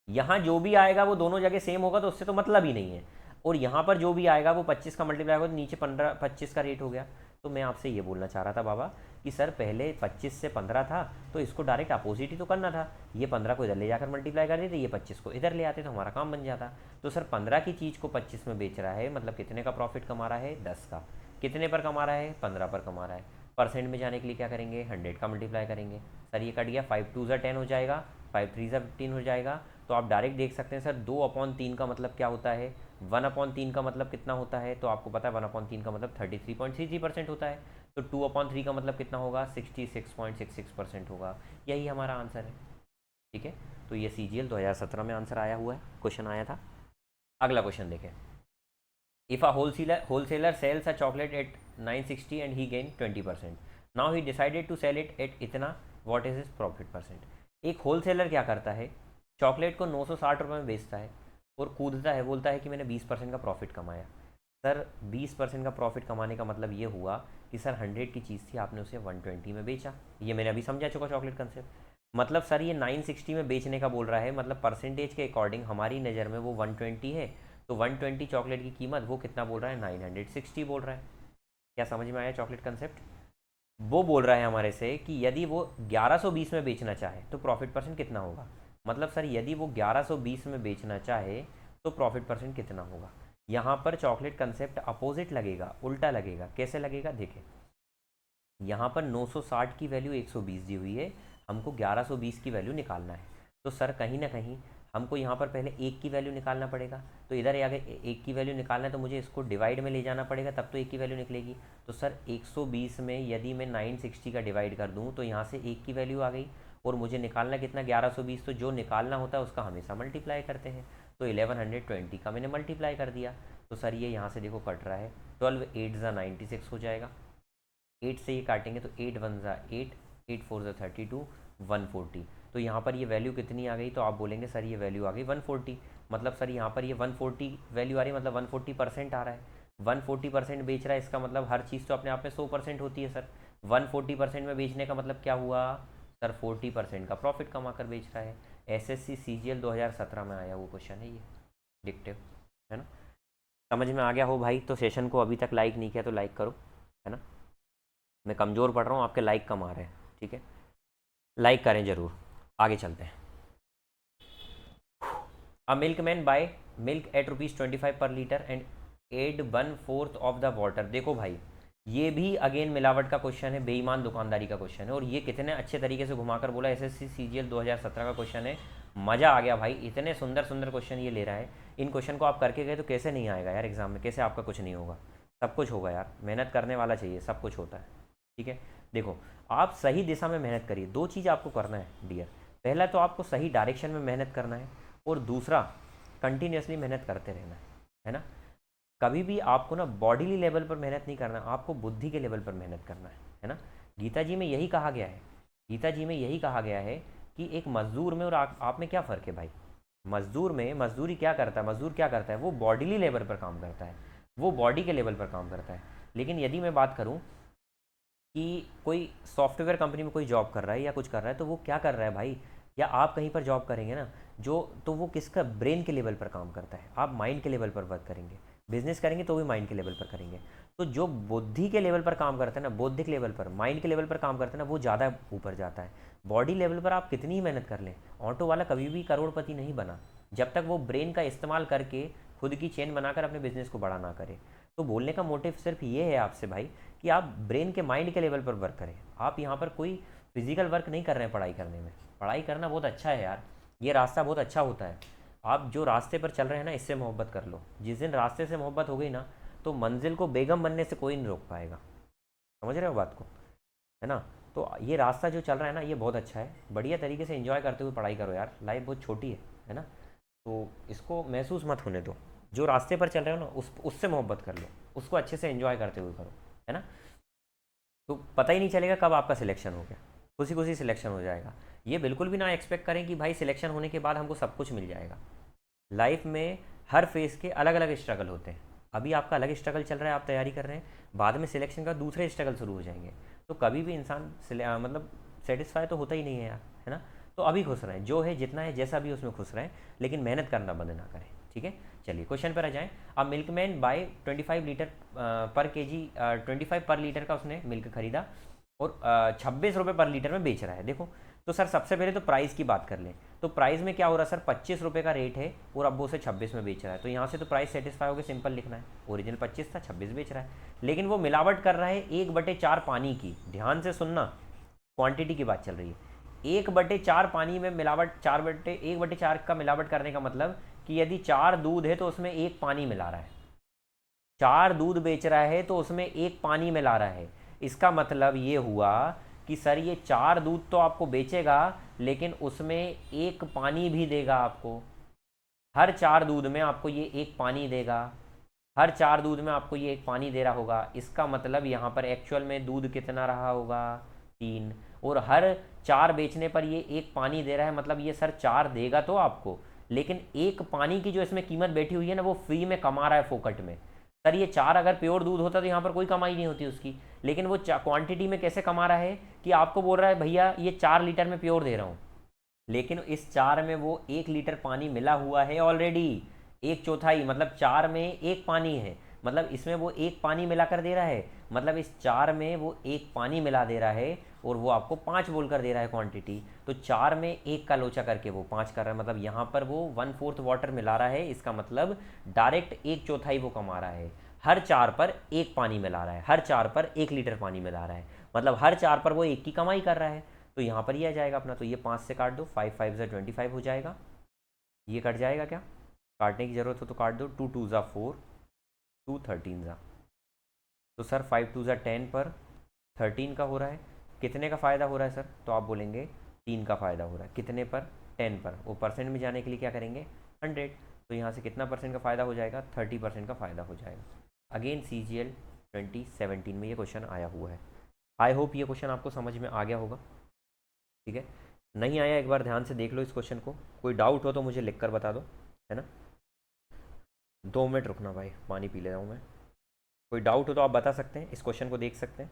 यहाँ जो भी आएगा वो दोनों जगह सेम होगा तो उससे तो मतलब ही नहीं है, और यहाँ पर जो भी आएगा वो 25 का मल्टीप्लाई होगा तो नीचे 25 का रेट हो गया। तो मैं आपसे ये बोलना चाह रहा था बाबा कि सर पहले 25 से 15 था तो इसको डायरेक्ट अपोजिट ही तो करना था, ये 15 को इधर ले जाकर मल्टीप्लाई कर देते, ये 25 को इधर ले आते तो हमारा काम बन जाता। तो सर 15 की चीज़ को 25 में बेच रहा है, मतलब कितने का प्रॉफिट कमा रहा है, 10 का। कितने पर कमा रहा है, 15 पर कमा रहा है। परसेंट में जाने के लिए क्या करेंगे, 100 का मल्टीप्लाई करेंगे। सर ये कट गया, 5 2 10 हो जाएगा, 5 3 15 हो जाएगा। तो आप डायरेक्ट देख सकते हैं सर 2/3 का मतलब क्या होता है, 1/3 का मतलब कितना होता है, तो आपको पता है 1/3 का मतलब 33.33% होता है। तो 2/3 का मतलब कितना होगा, 66.66% होगा। यही हमारा आंसर है, ठीक है। तो ये CGL 2017 में आंसर आया हुआ है, क्वेश्चन आया था। अगला क्वेश्चन देखें। If a wholesaler sells a chocolate at 960 and he gain 20%, now he decided to sell it at इतना, what is his profit percent. एक होलसेलर क्या करता है, चॉकलेट को 960 रुपये में बेचता है और कूदता है, बोलता है कि मैंने 20% का प्रॉफिट कमाया। सर 20% का प्रॉफिट कमाने का मतलब ये हुआ कि सर 100 की चीज़ थी, आपने उसे 120 में बेचा। ये मैंने अभी समझा चुका चॉकलेट कंसेप्ट। मतलब सर ये 960 में बेचने का बोल रहा है, मतलब परसेंटेज के अकॉर्डिंग हमारी नज़र में वो 120 है, तो 120 चॉकलेट की कीमत वो कितना बोल रहा है, 960 बोल रहा है। क्या समझ में आया चॉकलेट कंसेप्ट। वो बोल रहा है हमारे से कि यदि वो 1120 में बेचना चाहे तो प्रॉफिट परसेंट कितना होगा। मतलब सर यदि वो 1120 में बेचना चाहे तो प्रॉफिट परसेंट कितना होगा। यहाँ पर चॉकलेट कंसेप्ट अपोजिट लगेगा, उल्टा लगेगा। कैसे लगेगा, देखें यहाँ पर 960 की वैल्यू 120 दी हुई है, हमको 1120 की वैल्यू निकालना है। तो सर कहीं ना कहीं हमको यहाँ पर पहले 1 की वैल्यू निकालना पड़ेगा, तो इधर अगर 1 की वैल्यू निकालना है तो मुझे इसको डिवाइड में ले जाना पड़ेगा, तब तो 1 की वैल्यू निकलेगी। तो सर 120 में यदि मैं 960 का डिवाइड कर दूँ तो यहाँ से 1 की वैल्यू आ गई, और मुझे निकालना कितना, 1120। तो जो निकालना होता है उसका हमेशा मल्टीप्लाई करते हैं, तो 1120 का मैंने मल्टीप्लाई कर दिया। तो सर ये यहाँ से देखो कट रहा है, 12 8 ज़ा 96 हो जाएगा। 8 से ये काटेंगे तो 8 1 ज़ा 8, 8 4 ज़ा 32, 140। तो यहाँ पर ये वैल्यू कितनी आ गई, तो आप बोलेंगे सर ये वैल्यू आ गई 140। मतलब सर यहाँ पर ये 140 वैल्यू आ रही है, मतलब 140% आ रहा है। 140% बेच रहा है, इसका मतलब हर चीज़ तो अपने आप में 100% होती है सर। 140% में बेचने का मतलब क्या हुआ सर, 40% का प्रॉफिट कमा कर बेच रहा है। SSC CGL 2017 में आया वो क्वेश्चन है ये, डिक्टिव, है ना। समझ में आ गया हो भाई। तो सेशन को अभी तक लाइक नहीं किया तो लाइक करो, है ना। मैं कमज़ोर पढ़ रहा हूँ, आपके लाइक कम आ रहे हैं, ठीक है, लाइक करें ज़रूर। आगे चलते हैं। A milk man buy milk at ₹25 per litre and add 1/4 of the water. देखो भाई ये भी अगेन मिलावट का क्वेश्चन है, बेईमान दुकानदारी का क्वेश्चन है, और ये कितने अच्छे तरीके से घुमाकर बोला। SSC CGL 2017 का क्वेश्चन है, मज़ा आ गया भाई। इतने सुंदर सुंदर क्वेश्चन ये ले रहा है। इन क्वेश्चन को आप करके गए तो कैसे नहीं आएगा यार एग्जाम में, कैसे आपका कुछ नहीं होगा, सब कुछ होगा यार। मेहनत करने वाला चाहिए, सब कुछ होता है, ठीक है। देखो आप सही दिशा में मेहनत करिए। दो चीज़ आपको करना है डियर, पहला तो आपको सही डायरेक्शन में मेहनत करना है, और दूसरा कंटिन्यूसली मेहनत करते रहना है ना। कभी भी आपको ना बॉडीली लेवल पर मेहनत नहीं करना, आपको बुद्धि के लेवल पर मेहनत करना है ना। गीता जी में यही कहा गया है, गीता जी में यही कहा गया है कि एक मज़दूर में और आप में क्या फ़र्क है भाई। मज़दूर में, मज़दूरी क्या करता है, मज़दूर क्या करता है, वो बॉडीली लेवल पर काम करता है, वो बॉडी के लेवल पर काम करता है। लेकिन यदि मैं बात करूँ कि कोई सॉफ्टवेयर कंपनी में कोई जॉब कर रहा है या कुछ कर रहा है, तो वो क्या कर रहा है भाई, या आप कहीं पर जॉब करेंगे ना, जो तो वो किसका, ब्रेन के लेवल पर काम करता है, आप माइंड के लेवल पर वर्क करेंगे। बिजनेस करेंगे तो भी माइंड के लेवल पर करेंगे। तो जो बुद्धि के लेवल पर काम करता है ना, बौद्धिक लेवल पर, माइंड के लेवल पर काम करता है ना, वो ज़्यादा ऊपर जाता है। बॉडी लेवल पर आप कितनी ही मेहनत कर लें, ऑटो वाला कभी भी करोड़पति नहीं बना जब तक वो ब्रेन का इस्तेमाल करके खुद की चेन बनाकर अपने बिजनेस को बड़ा ना करे। तो बोलने का मोटिव सिर्फ ये है आपसे भाई, कि आप ब्रेन के, माइंड के लेवल पर वर्क करें। आप यहाँ पर कोई फिजिकल वर्क नहीं कर रहे हैं पढ़ाई करने में। पढ़ाई करना बहुत अच्छा है यार, ये रास्ता बहुत अच्छा होता है। आप जो रास्ते पर चल रहे हैं ना, इससे मोहब्बत कर लो। जिस दिन रास्ते से मोहब्बत हो गई ना, तो मंजिल को बेगम बनने से कोई नहीं रोक पाएगा। समझ रहे हो बात को, है ना। तो ये रास्ता जो चल रहा है ना, ये बहुत अच्छा है। बढ़िया तरीके से एंजॉय करते हुए पढ़ाई करो यार, लाइफ बहुत छोटी है ना। तो इसको महसूस मत होने दो। जो रास्ते पर चल रहे हो ना, उससे मोहब्बत कर लो, उसको अच्छे से एंजॉय करते हुए करो, है ना। तो पता ही नहीं चलेगा कब आपका सिलेक्शन हो गया, खुशी खुशी सिलेक्शन हो जाएगा। ये बिल्कुल भी ना एक्सपेक्ट करें कि भाई सिलेक्शन होने के बाद हमको सब कुछ मिल जाएगा। लाइफ में हर फेज़ के अलग अलग स्ट्रगल होते हैं। अभी आपका अलग स्ट्रगल चल रहा है, आप तैयारी कर रहे हैं, बाद में सिलेक्शन का दूसरे स्ट्रगल शुरू हो जाएंगे। तो कभी भी इंसान मतलब सेटिस्फाई तो होता ही नहीं है यार, है ना। तो अभी खुश रहें, जो है जितना है जैसा भी उसमें खुश रहें, लेकिन मेहनत करना बंद ना करें, ठीक है। चलिए क्वेश्चन पर आ जाएं। अब मिल्कमैन बाय 25 लीटर पर के जी, 25 पर लीटर का उसने मिल्क खरीदा और 26 रुपये पर लीटर में बेच रहा है। देखो, तो सर सबसे पहले तो प्राइस की बात कर लें। तो प्राइस में क्या हो रहा है सर, 25 रुपये का रेट है और अब वो उसे 26 में बेच रहा है। तो यहाँ से तो प्राइस सेटिस्फाई हो गया, सिंपल लिखना है। ओरिजिनल 25 था, 26 बेच रहा है। लेकिन वो मिलावट कर रहा है 1/4 पानी की। ध्यान से सुनना, क्वांटिटी की बात चल रही है। 1/4 पानी में मिलावट, 1/4 का मिलावट करने का मतलब कि यदि 4 दूध है तो उसमें 1 पानी मिला रहा है। 4 दूध बेच रहा है तो उसमें 1 पानी मिला रहा है। इसका मतलब ये हुआ कि सर ये 4 दूध तो आपको बेचेगा, लेकिन उसमें 1 पानी भी देगा आपको। हर 4 दूध में आपको ये 1 पानी देगा। हर 4 दूध में आपको ये 1 पानी दे रहा होगा। इसका मतलब यहाँ पर एक्चुअल में दूध कितना रहा होगा, 3। और हर 4 बेचने पर ये 1 पानी दे रहा है, मतलब ये सर 4 देगा तो आपको, लेकिन 1 पानी की जो इसमें कीमत बैठी हुई है ना, वो फ्री में कमा रहा है, फोकट में। सर ये 4 अगर प्योर दूध होता तो यहाँ पर कोई कमाई नहीं होती उसकी। लेकिन वो क्वांटिटी में कैसे कमा रहा है, कि आपको बोल रहा है भैया ये 4 लीटर में प्योर दे रहा हूँ, लेकिन इस 4 में वो 1 लीटर पानी मिला हुआ है ऑलरेडी। 1/4, मतलब 4 में 1 पानी है, मतलब इसमें वो 1 पानी मिलाकर दे रहा है। मतलब इस 4 में वो 1 पानी मिला दे रहा है और वो आपको 5 बोलकर दे रहा है क्वांटिटी। तो 4 में 1 का लोचा करके वो 5 कर रहा है, मतलब यहाँ पर वो 1/4 वाटर मिला रहा है। इसका मतलब डायरेक्ट 1/4 वो कमा रहा है। हर 4 पर 1 पानी मिला रहा है, हर 4 पर 1 लीटर पानी मिला रहा है, मतलब हर 4 पर वो 1 की कमाई कर रहा है। तो यहाँ पर ये आ जाएगा अपना, तो ये 5 से काट दो, 5 5 ज़ा 25 हो जाएगा। ये कट जाएगा क्या, काटने की ज़रूरत हो तो काट दो। 2 2 ज़ा 4, 2 13 ज़ा, तो सर 5 2 ज़ा 10 पर 13 का हो रहा है। कितने का फ़ायदा हो रहा है सर, तो आप बोलेंगे 3 का फ़ायदा हो रहा है। कितने पर, 10 पर। वो परसेंट में जाने के लिए क्या करेंगे, 100। तो यहाँ से कितना परसेंट का फ़ायदा हो जाएगा, 30% का फ़ायदा हो जाएगा। अगेन CGL 2017 में ये क्वेश्चन आया हुआ है। आई होप ये क्वेश्चन आपको समझ में आ गया होगा, ठीक है। नहीं आया, एक बार ध्यान से देख लो इस क्वेश्चन को। कोई डाउट हो तो मुझे लिख कर बता दो, है ना। 2 मिनट रुकना भाई, पानी पी ले रहा हूँ मैं। कोई डाउट हो तो आप बता सकते हैं, इस क्वेश्चन को देख सकते हैं।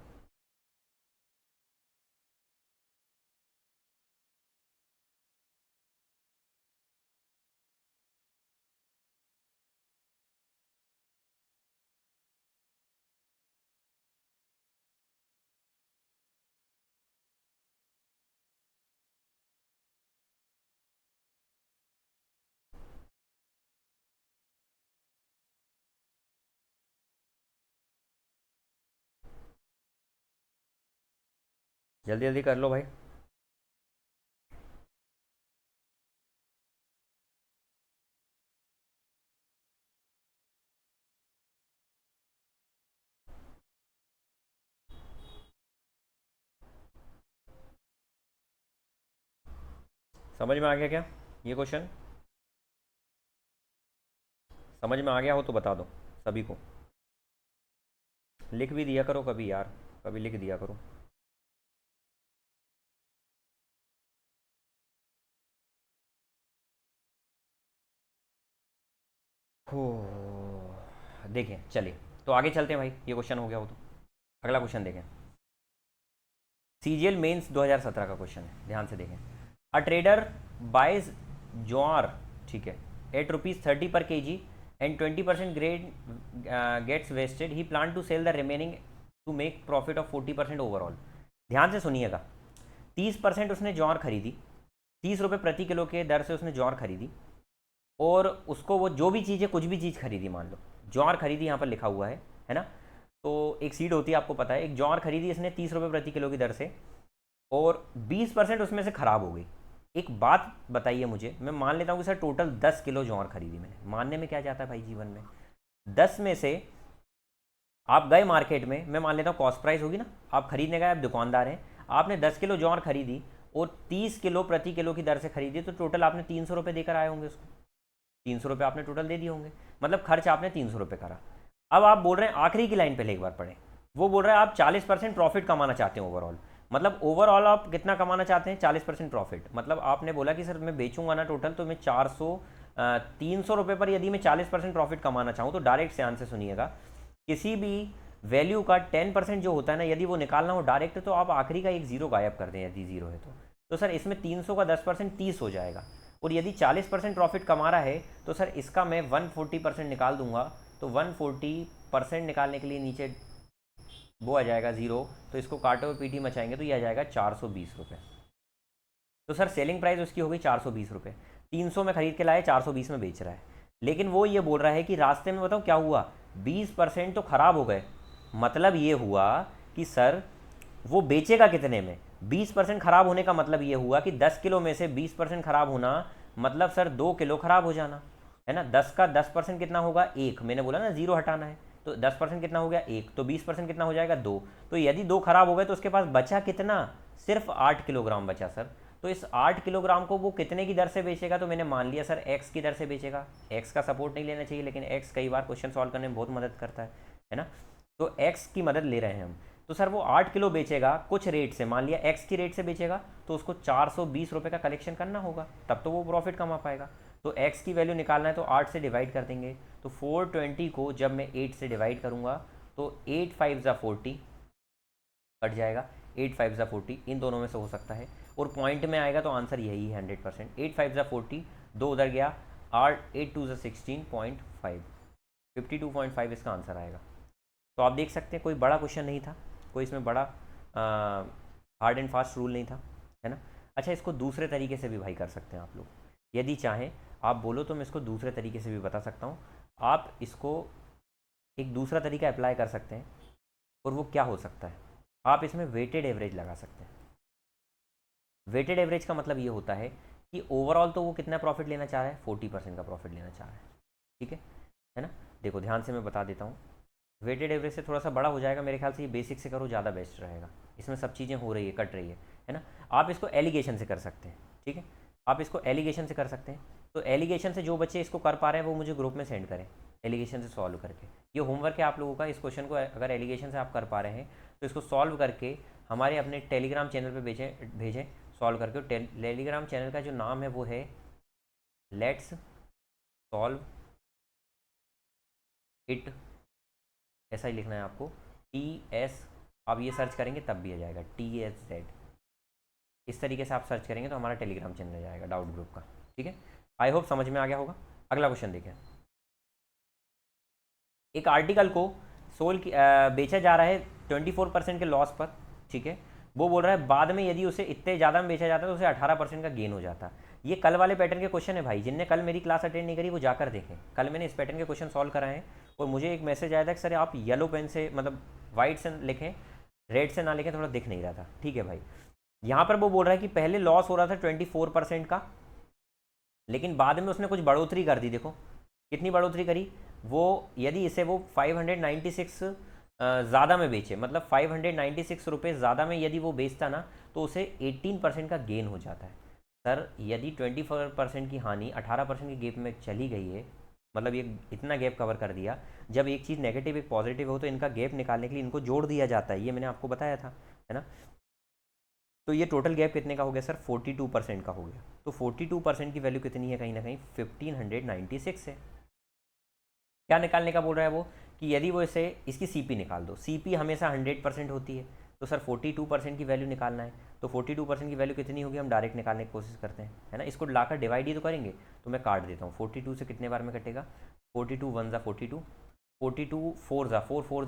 जल्दी जल्दी कर लो भाई। समझ में आ गया क्या ये क्वेश्चन, समझ में आ गया हो तो बता दो सभी को। लिख भी दिया करो कभी यार, कभी लिख दिया करो। हो, देखें चलिए, तो आगे चलते हैं भाई, ये क्वेश्चन हो गया हो तो अगला क्वेश्चन देखें। सीजीएल मेंस 2017 का क्वेश्चन है, ध्यान से देखें। अ ट्रेडर बाइज ज्वार, ठीक है, eight ₹30 per kg and 20% grade gets wasted, he plan to sell the remaining to make profit of 40% overall. ध्यान से सुनिएगा, 30% उसने ज्वार खरीदी, 30 रुपये प्रति किलो के दर से उसने ज्वार खरीदी, और उसको वो जो भी चीज़ है, कुछ भी चीज़ खरीदी, मान लो ज्वार खरीदी, यहाँ पर लिखा हुआ है ना। तो एक सीड होती है, आपको पता है, एक ज्वार खरीदी इसने 30 रुपये प्रति किलो की दर से, और 20% उसमें से ख़राब हो गई। एक बात बताइए मुझे, मैं मान लेता हूँ कि सर टोटल 10 किलो ज्वार खरीदी मैंने, मानने में क्या जाता है भाई जीवन में, 10 में से आप गए मार्केट में, मैं मान लेता हूँ कॉस्ट प्राइस होगी ना, आप खरीदने गए, आप दुकानदार हैं, आपने 10 किलो ज्वार खरीदी और 30 किलो प्रति किलो की दर से खरीदी, तो टोटल आपने 300 रुपये देकर आए होंगे उसको, 300 रुपये आपने टोटल दे दिए होंगे, मतलब खर्च आपने 300 रुपये करा। अब आप बोल रहे हैं, आखिरी की लाइन पहले एक बार पढ़ें, वो बोल रहा है आप 40% प्रॉफिट कमाना चाहते हैं ओवरऑल, मतलब ओवरऑल आप कितना कमाना चाहते हैं, 40% प्रॉफिट। मतलब आपने बोला कि सर मैं बेचूंगा ना टोटल, तो मैं 300 रुपये पर यदि मैं 40% प्रॉफिट कमाना चाहूँ, तो डायरेक्ट से आंसर सुनिएगा, किसी भी वैल्यू का 10% जो होता है ना, यदि वो निकालना हो डायरेक्ट, तो आप आखिरी का एक जीरो गायब कर दें, यदि जीरो है तो सर इसमें 300 का 10% 30 हो जाएगा, और यदि 40% प्रॉफिट कमा रहा है, तो सर इसका मैं 140% निकाल दूंगा, तो 140% निकालने के लिए नीचे वो आ जाएगा जीरो, तो इसको काटो और पीटी मचाएंगे तो ये आ जाएगा 420 रुपये। तो सर सेलिंग प्राइस उसकी हो गई 420 रुपये, 300 में खरीद के लाए, 420 में बेच रहा है। लेकिन वो ये बोल रहा है कि रास्ते में बताओ क्या हुआ, 20% तो ख़राब हो गए। मतलब ये हुआ कि सर वो बेचेगा कितने में, 20% ख़राब होने का मतलब ये हुआ कि 10 किलो में से 20% ख़राब होना, मतलब सर 2 किलो ख़राब हो जाना है ना। 10 का 10% कितना होगा, एक, मैंने बोला ना जीरो हटाना है, तो 10% कितना हो गया, एक, तो 20% कितना हो जाएगा, दो। तो यदि दो खराब हो गए तो उसके पास बचा कितना, सिर्फ 8 किलोग्राम बचा सर। तो इस 8 किलोग्राम को वो कितने की दर से बेचेगा, तो मैंने मान लिया सर एक्स की दर से बेचेगा। एक्स का सपोर्ट नहीं लेना चाहिए, लेकिन एक्स कई बार क्वेश्चन सॉल्व करने में बहुत मदद करता है ना। तो एक्स की मदद ले रहे हैं हम। तो सर वो 8 किलो बेचेगा कुछ रेट से, मान लिया एक्स की रेट से बेचेगा, तो उसको 420 रुपये का कलेक्शन करना होगा, तब तो वो प्रॉफिट कमा पाएगा। तो एक्स की वैल्यू निकालना है तो 8 से डिवाइड कर देंगे, तो 420 को जब मैं 8 से डिवाइड करूँगा तो 8 5 ज़ा 40 कट जाएगा, 8 5 ज़ा 40, इन दोनों में से हो सकता है, और पॉइंट में आएगा तो आंसर यही है 100%। 8 5 ज़ा 40, दो उधर गया, 8 2 ज़ा 16.5, 52.5 इसका आंसर आएगा। तो आप देख सकते हैं कोई बड़ा क्वेश्चन नहीं था, कोई इसमें बड़ा हार्ड एंड फास्ट रूल नहीं था, है ना। अच्छा, इसको दूसरे तरीके से भी भाई कर सकते हैं आप लोग, यदि चाहें आप बोलो तो मैं इसको दूसरे तरीके से भी बता सकता हूँ। आप इसको एक दूसरा तरीका अप्लाई कर सकते हैं, और वो क्या हो सकता है, आप इसमें वेटेड एवरेज लगा सकते हैं। वेटेड एवरेज का मतलब ये होता है कि ओवरऑल तो वो कितना प्रॉफिट लेना चाह रहा है, 40% का प्रॉफिट लेना चाह रहा है, ठीक है ना। देखो ध्यान से मैं बता देता हूँ, वेटेड एवरेज से थोड़ा सा बड़ा हो जाएगा, मेरे ख्याल से ये बेसिक से करो ज़्यादा बेस्ट रहेगा, इसमें सब चीज़ें हो रही है, कट रही है ना। आप इसको एलिगेशन से कर सकते हैं, ठीक है, आप इसको एलिगेशन से कर सकते हैं। तो एलिगेशन से जो बच्चे इसको कर पा रहे हैं वो मुझे ग्रुप में सेंड करें, एलिगेशन से सॉल्व करके। ये होमवर्क है आप लोगों का, इस क्वेश्चन को अगर एलिगेशन से आप कर पा रहे हैं तो इसको सॉल्व करके हमारे अपने टेलीग्राम चैनल पर भेजें सॉल्व करके। टेलीग्राम चैनल का जो नाम है वो है लेट्स सॉल्व इट, ऐसा ही लिखना है आपको, TS, आप ये सर्च करेंगे तब भी आ जाएगा, TSZ, इस तरीके से आप सर्च करेंगे तो हमारा टेलीग्राम चैनल आ जाएगा डाउट ग्रुप का, ठीक है। आई होप समझ में आ गया होगा। अगला क्वेश्चन देखें। एक आर्टिकल को बेचा जा रहा है 24% के लॉस पर, ठीक है। वो बोल रहा है बाद में यदि उसे इतने ज़्यादा में बेचा जाता है तो उसे 18% का गेन हो जाता। ये कल वाले पैटर्न के क्वेश्चन है भाई, जिनने कल मेरी क्लास अटेंड नहीं करी वो जाकर देखें, कल मैंने इस पैटर्न के क्वेश्चन सॉल्व कराए हैं। और मुझे एक मैसेज आया था कि सर आप येलो पेन से, मतलब वाइट से लिखें, रेड से ना लिखें, थोड़ा दिख नहीं रहा था, ठीक है भाई। यहाँ पर वो बोल रहा है कि पहले लॉस हो रहा था 24% का, लेकिन बाद में उसने कुछ बढ़ोतरी कर दी। देखो कितनी बढ़ोतरी करी, वो यदि इसे वो 596 ज़्यादा में बेचे, मतलब 596 रुपये ज़्यादा में यदि वो बेचता ना, तो उसे 18% का गेन हो जाता है। सर यदि 24% की हानि 18% के गैप में चली गई है, मतलब ये इतना गैप कवर कर दिया, जब एक चीज़ नेगेटिव एक पॉजिटिव हो तो इनका गैप निकालने के लिए इनको जोड़ दिया जाता है, ये मैंने आपको बताया था, है ना। तो ये टोटल गैप कितने का हो गया सर, 42% का हो गया। तो 42% की वैल्यू कितनी है, कहीं ना कहीं 1596 है। क्या निकालने का बोल रहा है वो, कि यदि वो इसे इसकी सीपी निकाल दो, सीपी हमेशा 100% होती है, तो सर 42% की वैल्यू निकालना है, तो 42% की वैल्यू कितनी होगी हम डायरेक्ट निकालने की कोशिश करते हैं, है ना। इसको लाकर डिवाइड ही तो करेंगे, तो मैं काट देता हूँ। 42 से कितने बार में कटेगा, 42 वन ज़ा 42, 42 फोर ज़ा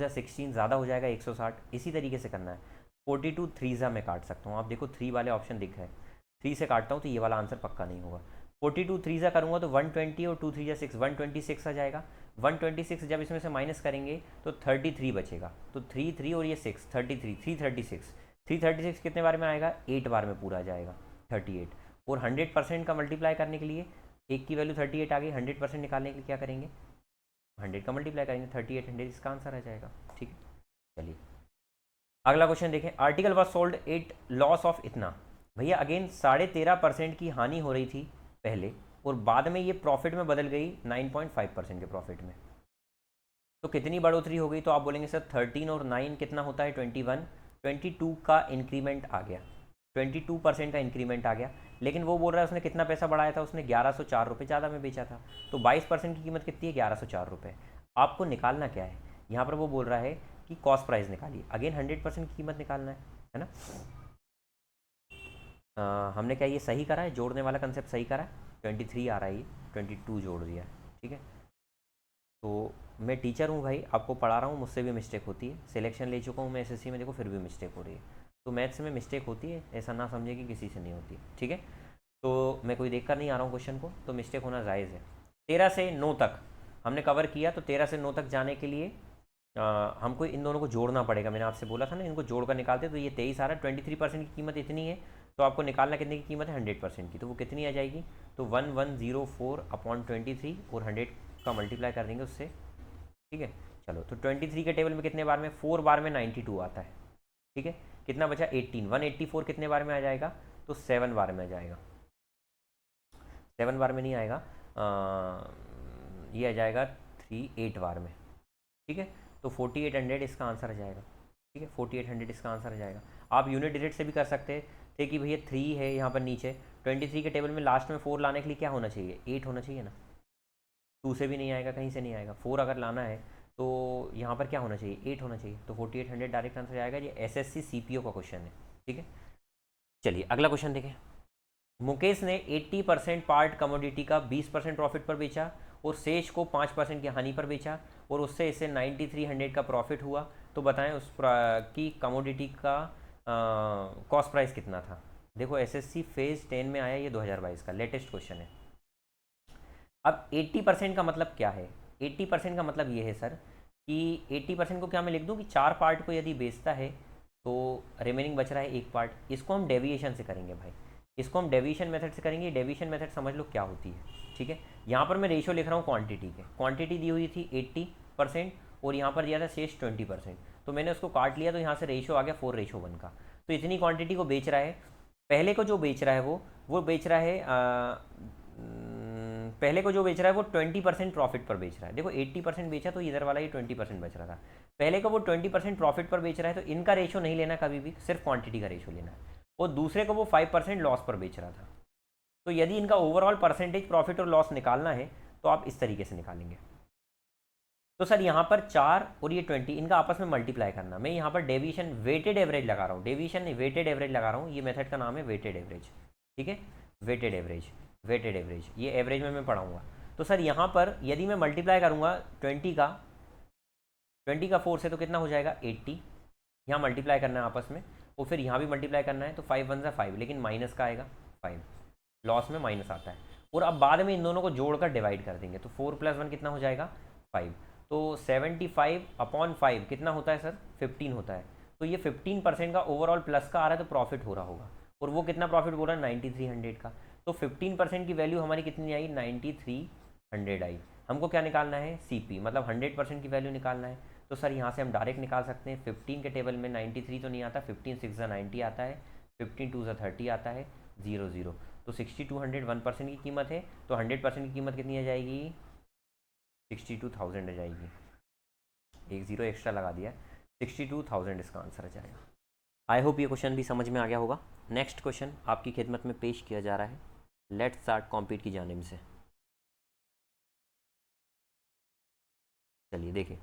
16 ज़्यादा हो जाएगा 160, इसी तरीके से करना है। 42 थ्री ज़ा मैं काट सकता हूँ, आप देखो थ्री वाले ऑप्शन दिख रहे हैं, थ्री से काटता हूँ तो ये वाला आंसर पक्का नहीं होगा। 42 थ्री ज़ा करूँगा तो 120 और 2 थ्री ज़ा 6, 126 आ जाएगा। 126 जब इसमें से माइनस करेंगे तो 33 बचेगा, तो 3 और ये 6, 33, 336, 336 कितने बार में आएगा, 8 बार में पूरा आ जाएगा 38। और 100% का मल्टीप्लाई करने के लिए, एक की वैल्यू 38 आ गई, 100% निकालने के लिए क्या करेंगे, 100 का मल्टीप्लाई करेंगे, 3800 इसका आंसर आ जाएगा। ठीक है, चलिए अगला क्वेश्चन देखें। Article was sold at loss of इतना, भैया अगेन 13.5% की हानि हो रही थी पहले, और बाद में ये प्रॉफिट में बदल गई 9.5% के प्रॉफिट में, तो कितनी बढ़ोतरी हो गई, तो आप बोलेंगे सर 13 और 9 कितना होता है 21, 22 का इंक्रीमेंट आ गया, 22% का इंक्रीमेंट आ गया। लेकिन वो बोल रहा है उसने कितना पैसा बढ़ाया था, उसने 1104 रुपये ज़्यादा में बेचा था, तो 22% की कीमत कितनी है, 1104 रुपये। आपको निकालना क्या है यहाँ पर, वो बोल रहा है कि कॉस्ट प्राइस निकालिए, अगेन 100% की कीमत निकालना है ना। हमने क्या ये सही करा है, जोड़ने वाला कंसेप्ट सही करा है, 23 आ रहा है, ये 22 जोड़ दिया है। ठीक है, तो मैं टीचर हूँ भाई, आपको पढ़ा रहा हूँ, मुझसे भी मिस्टेक होती है, सिलेक्शन ले चुका हूँ मैं एसएससी में, देखो फिर भी मिस्टेक हो रही है, तो मैथ्स में मिस्टेक होती है, ऐसा ना समझे कि किसी से नहीं होती। ठीक है, तो मैं कोई देख कर नहीं आ रहा हूँ क्वेश्चन को, तो मिस्टेक होना जायज़ है। 13 से 9 तक हमने कवर किया, तो 13 से 9 तक जाने के लिए हमको इन दोनों को जोड़ना पड़ेगा, मैंने आपसे बोला था ना, इनको जोड़ कर निकालते, तो ये 23 आ रहा है, 23% की कीमत इतनी है, तो आपको निकालना कितने की कीमत है, 100% की, तो वो कितनी आ जाएगी, तो 1104/23, और 100 का मल्टीप्लाई कर देंगे उससे। ठीक है, चलो तो 23 के टेबल में कितने बार में, 4 बार में 92 आता है। ठीक है, कितना बचा 18, 184 कितने बार में आ जाएगा, तो 7 बार में आ जाएगा, 7 बार में नहीं आएगा, ये आ जाएगा 8 बार में। ठीक है, तो 4800 इसका आंसर आ जाएगा। ठीक है, 4800 इसका आंसर आ जाएगा। आप यूनिट डिजिट से भी कर सकते थे कि भैया 3 है यहाँ पर नीचे, 23 के टेबल में लास्ट में 4 लाने के लिए क्या होना चाहिए, 8 होना चाहिए ना, 2 से भी नहीं आएगा, कहीं से नहीं आएगा, 4 अगर लाना है तो यहाँ पर क्या होना चाहिए, 8 होना चाहिए, तो 4800 डायरेक्ट आंसर आएगा। ये एसएससी सीपीओ का क्वेश्चन है। ठीक है, चलिए अगला क्वेश्चन देखें। मुकेश ने 80% पार्ट कमोडिटी का 20% प्रॉफिट पर बेचा, और शेष को 5% की हानि पर बेचा, और उससे इसे 9300 का प्रॉफिट हुआ, तो बताएं उस की कमोडिटी का कॉस्ट प्राइस कितना था। देखो एसएससी फेज 10 में आया, ये 2022 का लेटेस्ट क्वेश्चन है। अब 80% का मतलब क्या है, 80% का मतलब ये है सर कि 80% को क्या मैं लिख दूँ कि 4 पार्ट को यदि बेचता है तो रिमेनिंग बच रहा है 1 पार्ट, इसको हम डेविएशन से करेंगे भाई, इसको हम डेविएशन मेथड से करेंगे। डेविएशन मेथड समझ लो क्या होती है। ठीक है, यहाँ पर मैं रेशियो लिख रहा हूँ क्वांटिटी के, क्वांटिटी दी हुई थी 80% और यहाँ पर दिया था शेष 20%, तो मैंने उसको काट लिया, तो यहाँ से रेशियो आ गया 4:1 का, तो इतनी क्वांटिटी को बेच रहा है। पहले को जो बेच रहा है वो बेच रहा है पहले को जो बेच रहा है वो 20% प्रॉफिट पर बेच रहा है। देखो 80% बेचा तो इधर वाला ये 20% बच रहा था, पहले को वो 20% प्रॉफिट पर बेच रहा है, तो इनका रेशो नहीं लेना कभी भी, सिर्फ क्वांटिटी का रेशो लेना है। और दूसरे को वो 5% लॉस पर बेच रहा था, तो यदि इनका ओवरऑल परसेंटेज प्रॉफिट और लॉस निकालना है तो आप इस तरीके से निकालेंगे। तो सर यहाँ पर 4 और ये 20 इनका आपस में मल्टीप्लाई करना, मैं यहाँ पर डेविएशन वेटेड एवरेज लगा रहा हूँ, डेविएशन नहीं वेटेड एवरेज लगा रहा हूँ, ये मेथड का नाम है वेटेड एवरेज। ठीक है, वेटेड एवरेज, वेटेड एवरेज, ये एवरेज में मैं पढ़ाऊँगा। तो सर यहाँ पर यदि मैं मल्टीप्लाई करूँगा 20 का 4 से, तो कितना हो जाएगा 80, यहाँ मल्टीप्लाई करना है आपस में, और फिर यहाँ भी मल्टीप्लाई करना है, तो 5 1 5, लेकिन माइनस का आएगा 5, लॉस में माइनस आता है, और अब बाद में इन दोनों को जोड़कर डिवाइड कर देंगे, तो 4 + 1 कितना हो जाएगा 5, तो 75/5 कितना होता है सर 15 होता है। तो ये 15% का ओवरऑल प्लस का आ रहा है, तो प्रॉफिट हो रहा होगा, और वो कितना प्रॉफिट बोल रहा है 9300 का, तो 15% की वैल्यू हमारी कितनी आई 9300 आई। हमको क्या निकालना है सीपी, मतलब 100% की वैल्यू निकालना है। तो सर यहाँ से हम डायरेक्ट निकाल सकते हैं, 15 के टेबल में 93 तो नहीं आता, 15 6 90 आता है, 15 2 30 आता है, 0 0, तो 6200 1% की कीमत है, तो 100% की कीमत कितनी आ जाएगी 62,000 आ जाएगी, एक ज़ीरो एक्स्ट्रा लगा दिया, 62,000 इसका आंसर आ जाएगा। आई होप ये क्वेश्चन भी समझ में आ गया होगा। नेक्स्ट क्वेश्चन आपकी खिदमत में पेश किया जा रहा है लेट्स स्टार्ट कॉम्पीट की जानिब से। चलिए देखिए,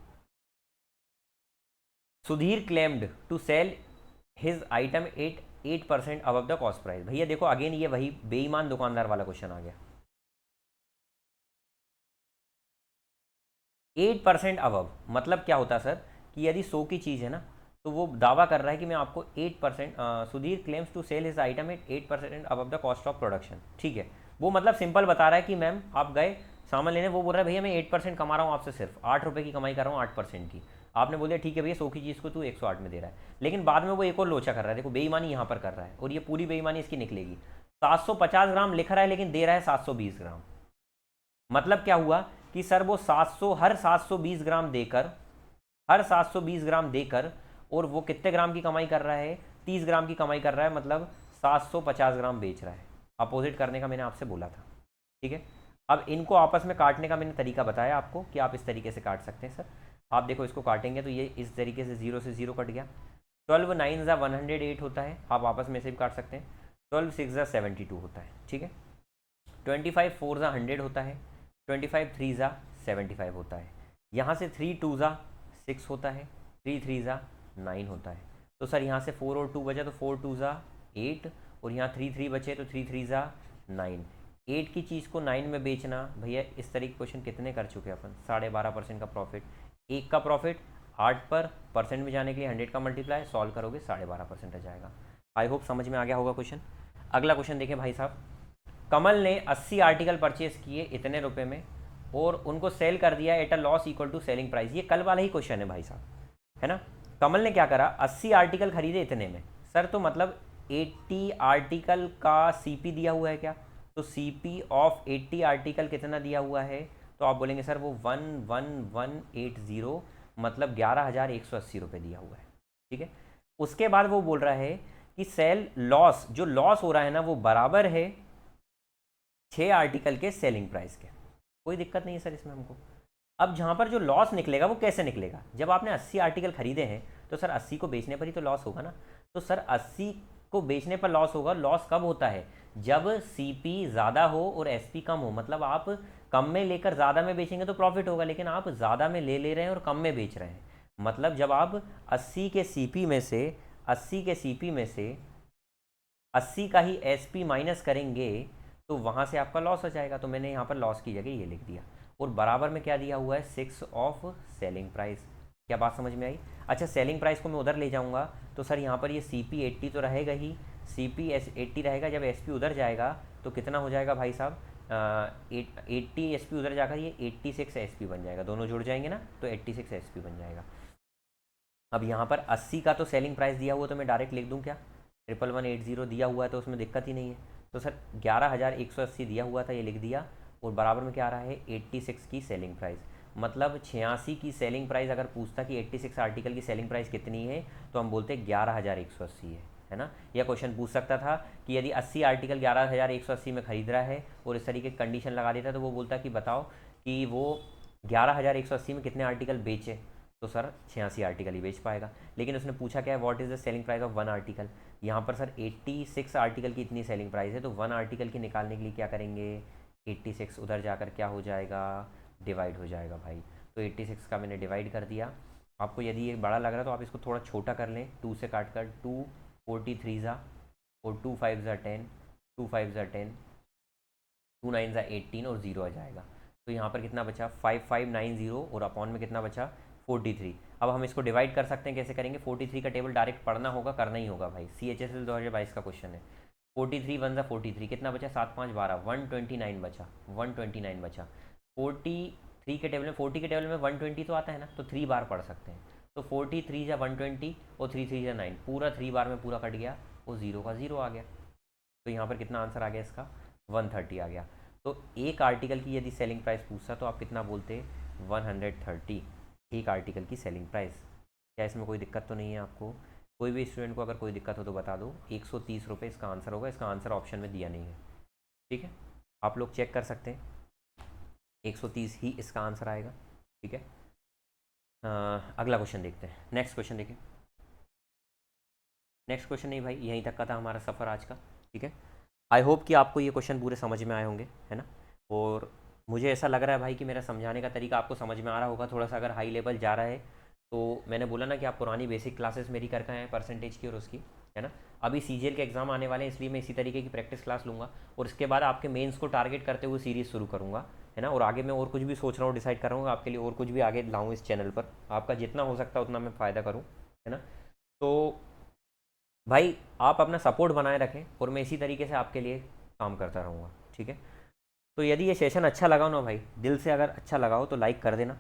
Sudhir claimed to sell his item 8% above the cost price. भैया देखो अगेन ये वही बेईमान दुकानदार वाला क्वेश्चन आ गया। 8% अबव मतलब क्या होता है सर, कि यदि 100 की चीज़ है ना, तो वो दावा कर रहा है कि मैं आपको 8%, Sudhir claims to sell his item at 8% above the cost of production. ठीक है, वो मतलब सिंपल बता रहा है कि मैम आप गए सामान लेने, वो बोल रहा है भैया मैं 8% कमा रहा हूँ आपसे, सिर्फ 8 रुपये की कमाई कर रहा हूँ 8% की। आपने बोल दिया ठीक है भैया 100 की चीज़ को तू 108 में दे रहा है, लेकिन बाद में वो एक और लोचा कर रहा है। देखो बेईमानी यहाँ पर कर रहा है, और ये पूरी बेईमानी इसकी निकलेगी। 750 ग्राम लिख रहा है लेकिन दे रहा है 720 ग्राम। मतलब क्या हुआ कि सर वो 700 हर 720 ग्राम देकर, हर 720 ग्राम देकर, और वो कितने ग्राम की कमाई कर रहा है, 30 ग्राम की कमाई कर रहा है, मतलब 750 ग्राम बेच रहा है। अपोजिट करने का मैंने आपसे बोला था। ठीक है, अब इनको आपस में काटने का मैंने तरीका बताया आपको कि आप इस तरीके से काट सकते हैं सर। आप देखो इसको काटेंगे तो ये इस तरीके से 0 से 0 कट गया। 12 9 ज़ा 108 होता है, आप आपस में से भी काट सकते हैं। 12 6 ज़ा 72 होता है। ठीक है, 25 4 ज़ा 100 होता है, 25 3 ज़ा 75 होता है। यहाँ से 3 2 ज़ा 6 होता है, 3 3 ज़ा 9 होता है। तो सर यहाँ से 4 और 2 बचा तो 4 2 ज़ा 8, और यहाँ 3 3 बचे तो 3 3 ज़ा 9। 8 की चीज़ को 9 में बेचना, भैया इस तरीके क्वेश्चन कितने कर चुके हैं अपन, 12.5% का प्रॉफिट। एक का प्रॉफिट 8 पर परसेंट में जाने के लिए 100 का मल्टीप्लाई सॉल्व करोगे 12.5% आ जाएगा। आई होप समझ में आ गया होगा क्वेश्चन। अगला क्वेश्चन देखें भाई साहब, कमल ने 80 आर्टिकल परचेज किए इतने रुपए में और उनको सेल कर दिया at a loss equal to selling price. ये कल वाला ही क्वेश्चन है भाई साहब, है ना। कमल ने क्या करा, 80 आर्टिकल खरीदे इतने में। सर तो मतलब 80 आर्टिकल का सीपी दिया हुआ है क्या, तो सीपी ऑफ 80 आर्टिकल कितना दिया हुआ है, तो आप बोलेंगे सर वो 11180, मतलब 11,180 रुपये दिया हुआ है। ठीक है, उसके बाद वो बोल रहा है कि सेल लॉस, जो लॉस हो रहा है ना वो बराबर है 6 आर्टिकल के सेलिंग प्राइस के। कोई दिक्कत नहीं है सर इसमें हमको। अब जहाँ पर जो लॉस निकलेगा वो कैसे निकलेगा, जब आपने 80 आर्टिकल खरीदे हैं तो सर 80 को बेचने पर ही तो लॉस होगा ना। तो सर 80 को बेचने पर लॉस होगा। लॉस कब होता है, जब सीपी ज़्यादा हो और एसपी कम हो। मतलब आप कम में लेकर ज़्यादा में बेचेंगे तो प्रॉफिट होगा, लेकिन आप ज़्यादा में ले रहे हैं और कम में बेच रहे हैं। मतलब जब आप 80 के सीपी में से 80 के सीपी में से 80 का ही एसपी माइनस करेंगे तो वहाँ से आपका लॉस हो जाएगा। तो मैंने यहाँ पर लॉस की जगह ये लिख दिया, और बराबर में क्या दिया हुआ है 6 ऑफ सेलिंग प्राइस। क्या बात समझ में आई। अच्छा, सेलिंग प्राइस को मैं उधर ले जाऊँगा तो सर यहाँ पर ये सी पी 80 तो रहेगा ही, सी पी एस 80 रहेगा। जब एस पी उधर जाएगा तो कितना हो जाएगा भाई साहब, 80 एस पी उधर जाकर ये 86 एस पी बन जाएगा। दोनों जुड़ जाएंगे ना तो 86 एस पी बन जाएगा। अब यहाँ पर 80 का तो सेलिंग प्राइस दिया हुआ तो मैं डायरेक्ट लिख दूँ क्या, 1180 दिया हुआ है तो उसमें दिक्कत ही नहीं है। तो सर 11,180 दिया हुआ था, ये लिख दिया, और बराबर में क्या आ रहा है 86 की सेलिंग प्राइस। मतलब 86 की सेलिंग प्राइस अगर पूछता कि 86 आर्टिकल की सेलिंग प्राइस कितनी है तो हम बोलते 11,180 है ना। यह क्वेश्चन पूछ सकता था कि यदि 80 आर्टिकल 11,180 में खरीद रहा है और इस तरीके की कंडीशन लगा देता तो वो बोलता कि बताओ कि वो 11,180 में कितने आर्टिकल बेचे, तो सर 86 आर्टिकल ही बेच पाएगा। लेकिन उसने पूछा क्या है, what is the selling price of 1 article. यहाँ पर सर 86 आर्टिकल की इतनी सेलिंग प्राइस है, तो 1 आर्टिकल की निकालने के लिए क्या करेंगे, 86 उधर जाकर क्या हो जाएगा, डिवाइड हो जाएगा भाई। तो 86 का मैंने डिवाइड कर दिया। आपको यदि ये बड़ा लग रहा है तो आप इसको थोड़ा छोटा कर लें, 2 से काट कर, 2 43 ज़ा, और 2 5 ज़ा 10, 2 5 ज़ा 10, 2 9 ज़ा 18, और 0 आ जाएगा। तो यहाँ पर कितना बचा 5590, और अपॉन में कितना बचा 43। अब हम इसको डिवाइड कर सकते हैं, कैसे करेंगे, 43 का टेबल डायरेक्ट पढ़ना होगा, करना ही होगा भाई। CHSL 2022 का क्वेश्चन है। 43 1 ज़ा 43, कितना बचा 7 5 12, 129 बचा, 129 बचा। 43 के टेबल में, 40 के टेबल में 120 तो आता है ना, तो 3 बार पढ़ सकते हैं। तो 43 ज़ा 120 और 3 3 ज़ा 9, पूरा 3 बार में पूरा कट गया, वो 0 का 0 आ गया। तो यहाँ पर कितना आंसर आ गया इसका, 130 आ गया। तो एक आर्टिकल की यदि सेलिंग प्राइस पूछता तो आप कितना बोलते, 130 एक आर्टिकल की सेलिंग प्राइस। क्या इसमें कोई दिक्कत तो नहीं है आपको। कोई भी स्टूडेंट को अगर कोई दिक्कत हो तो बता दो। 130 रुपये इसका आंसर होगा। इसका आंसर ऑप्शन में दिया नहीं है, ठीक है, आप लोग चेक कर सकते हैं, 130 ही इसका आंसर आएगा। ठीक है, अगला क्वेश्चन देखते हैं। नेक्स्ट क्वेश्चन देखें। नेक्स्ट क्वेश्चन नहीं भाई, यहीं तक का था हमारा सफ़र आज का। ठीक है, आई होप कि आपको ये क्वेश्चन पूरे समझ में आए होंगे, है ना। और मुझे ऐसा लग रहा है भाई कि मेरा समझाने का तरीका आपको समझ में आ रहा होगा, थोड़ा सा अगर हाई लेवल जा रहा है तो मैंने बोला ना कि आप पुरानी बेसिक क्लासेस मेरी करके आए हैं परसेंटेज की और उसकी, है ना। अभी सीजीएल के एग्ज़ाम आने वाले हैं, इसलिए मैं इसी तरीके की प्रैक्टिस क्लास लूँगा और इसके बाद आपके मेंस को टारगेट करते हुए सीरीज़ शुरू करूँगा, है ना। और आगे मैं और कुछ भी सोच रहा हूँ, डिसाइड कर रहा हूँ आपके लिए और कुछ भी आगे लाऊँ इस चैनल पर, आपका जितना हो सकता है उतना मैं फ़ायदा करूँ, है ना। तो भाई आप अपना सपोर्ट बनाए रखें और मैं इसी तरीके से आपके लिए काम करता रहूँगा, ठीक है। तो यदि ये सेशन अच्छा लगा हो ना भाई, दिल से अगर अच्छा लगा हो तो लाइक कर देना,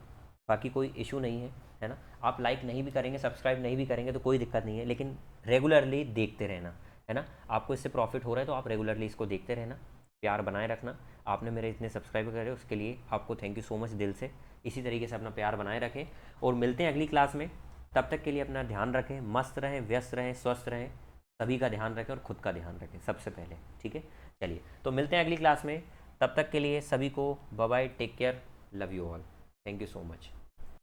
बाकी कोई इशू नहीं है ना। आप लाइक नहीं भी करेंगे, सब्सक्राइब नहीं भी करेंगे तो कोई दिक्कत नहीं है, लेकिन रेगुलरली देखते रहना, है ना। आपको इससे प्रॉफिट हो रहा है तो आप रेगुलरली इसको देखते रहना, प्यार बनाए रखना। आपने मेरे इतने सब्सक्राइब करे उसके लिए आपको थैंक यू सो मच दिल से। इसी तरीके से अपना प्यार बनाए रखें और मिलते हैं अगली क्लास में। तब तक के लिए अपना ध्यान रखें, मस्त रहें, व्यस्त रहें, स्वस्थ रहें, सभी का ध्यान रखें और खुद का ध्यान रखें सबसे पहले, ठीक है। चलिए तो मिलते हैं अगली क्लास में, तब तक के लिए सभी को bye bye, take care, love you all, thank you so much.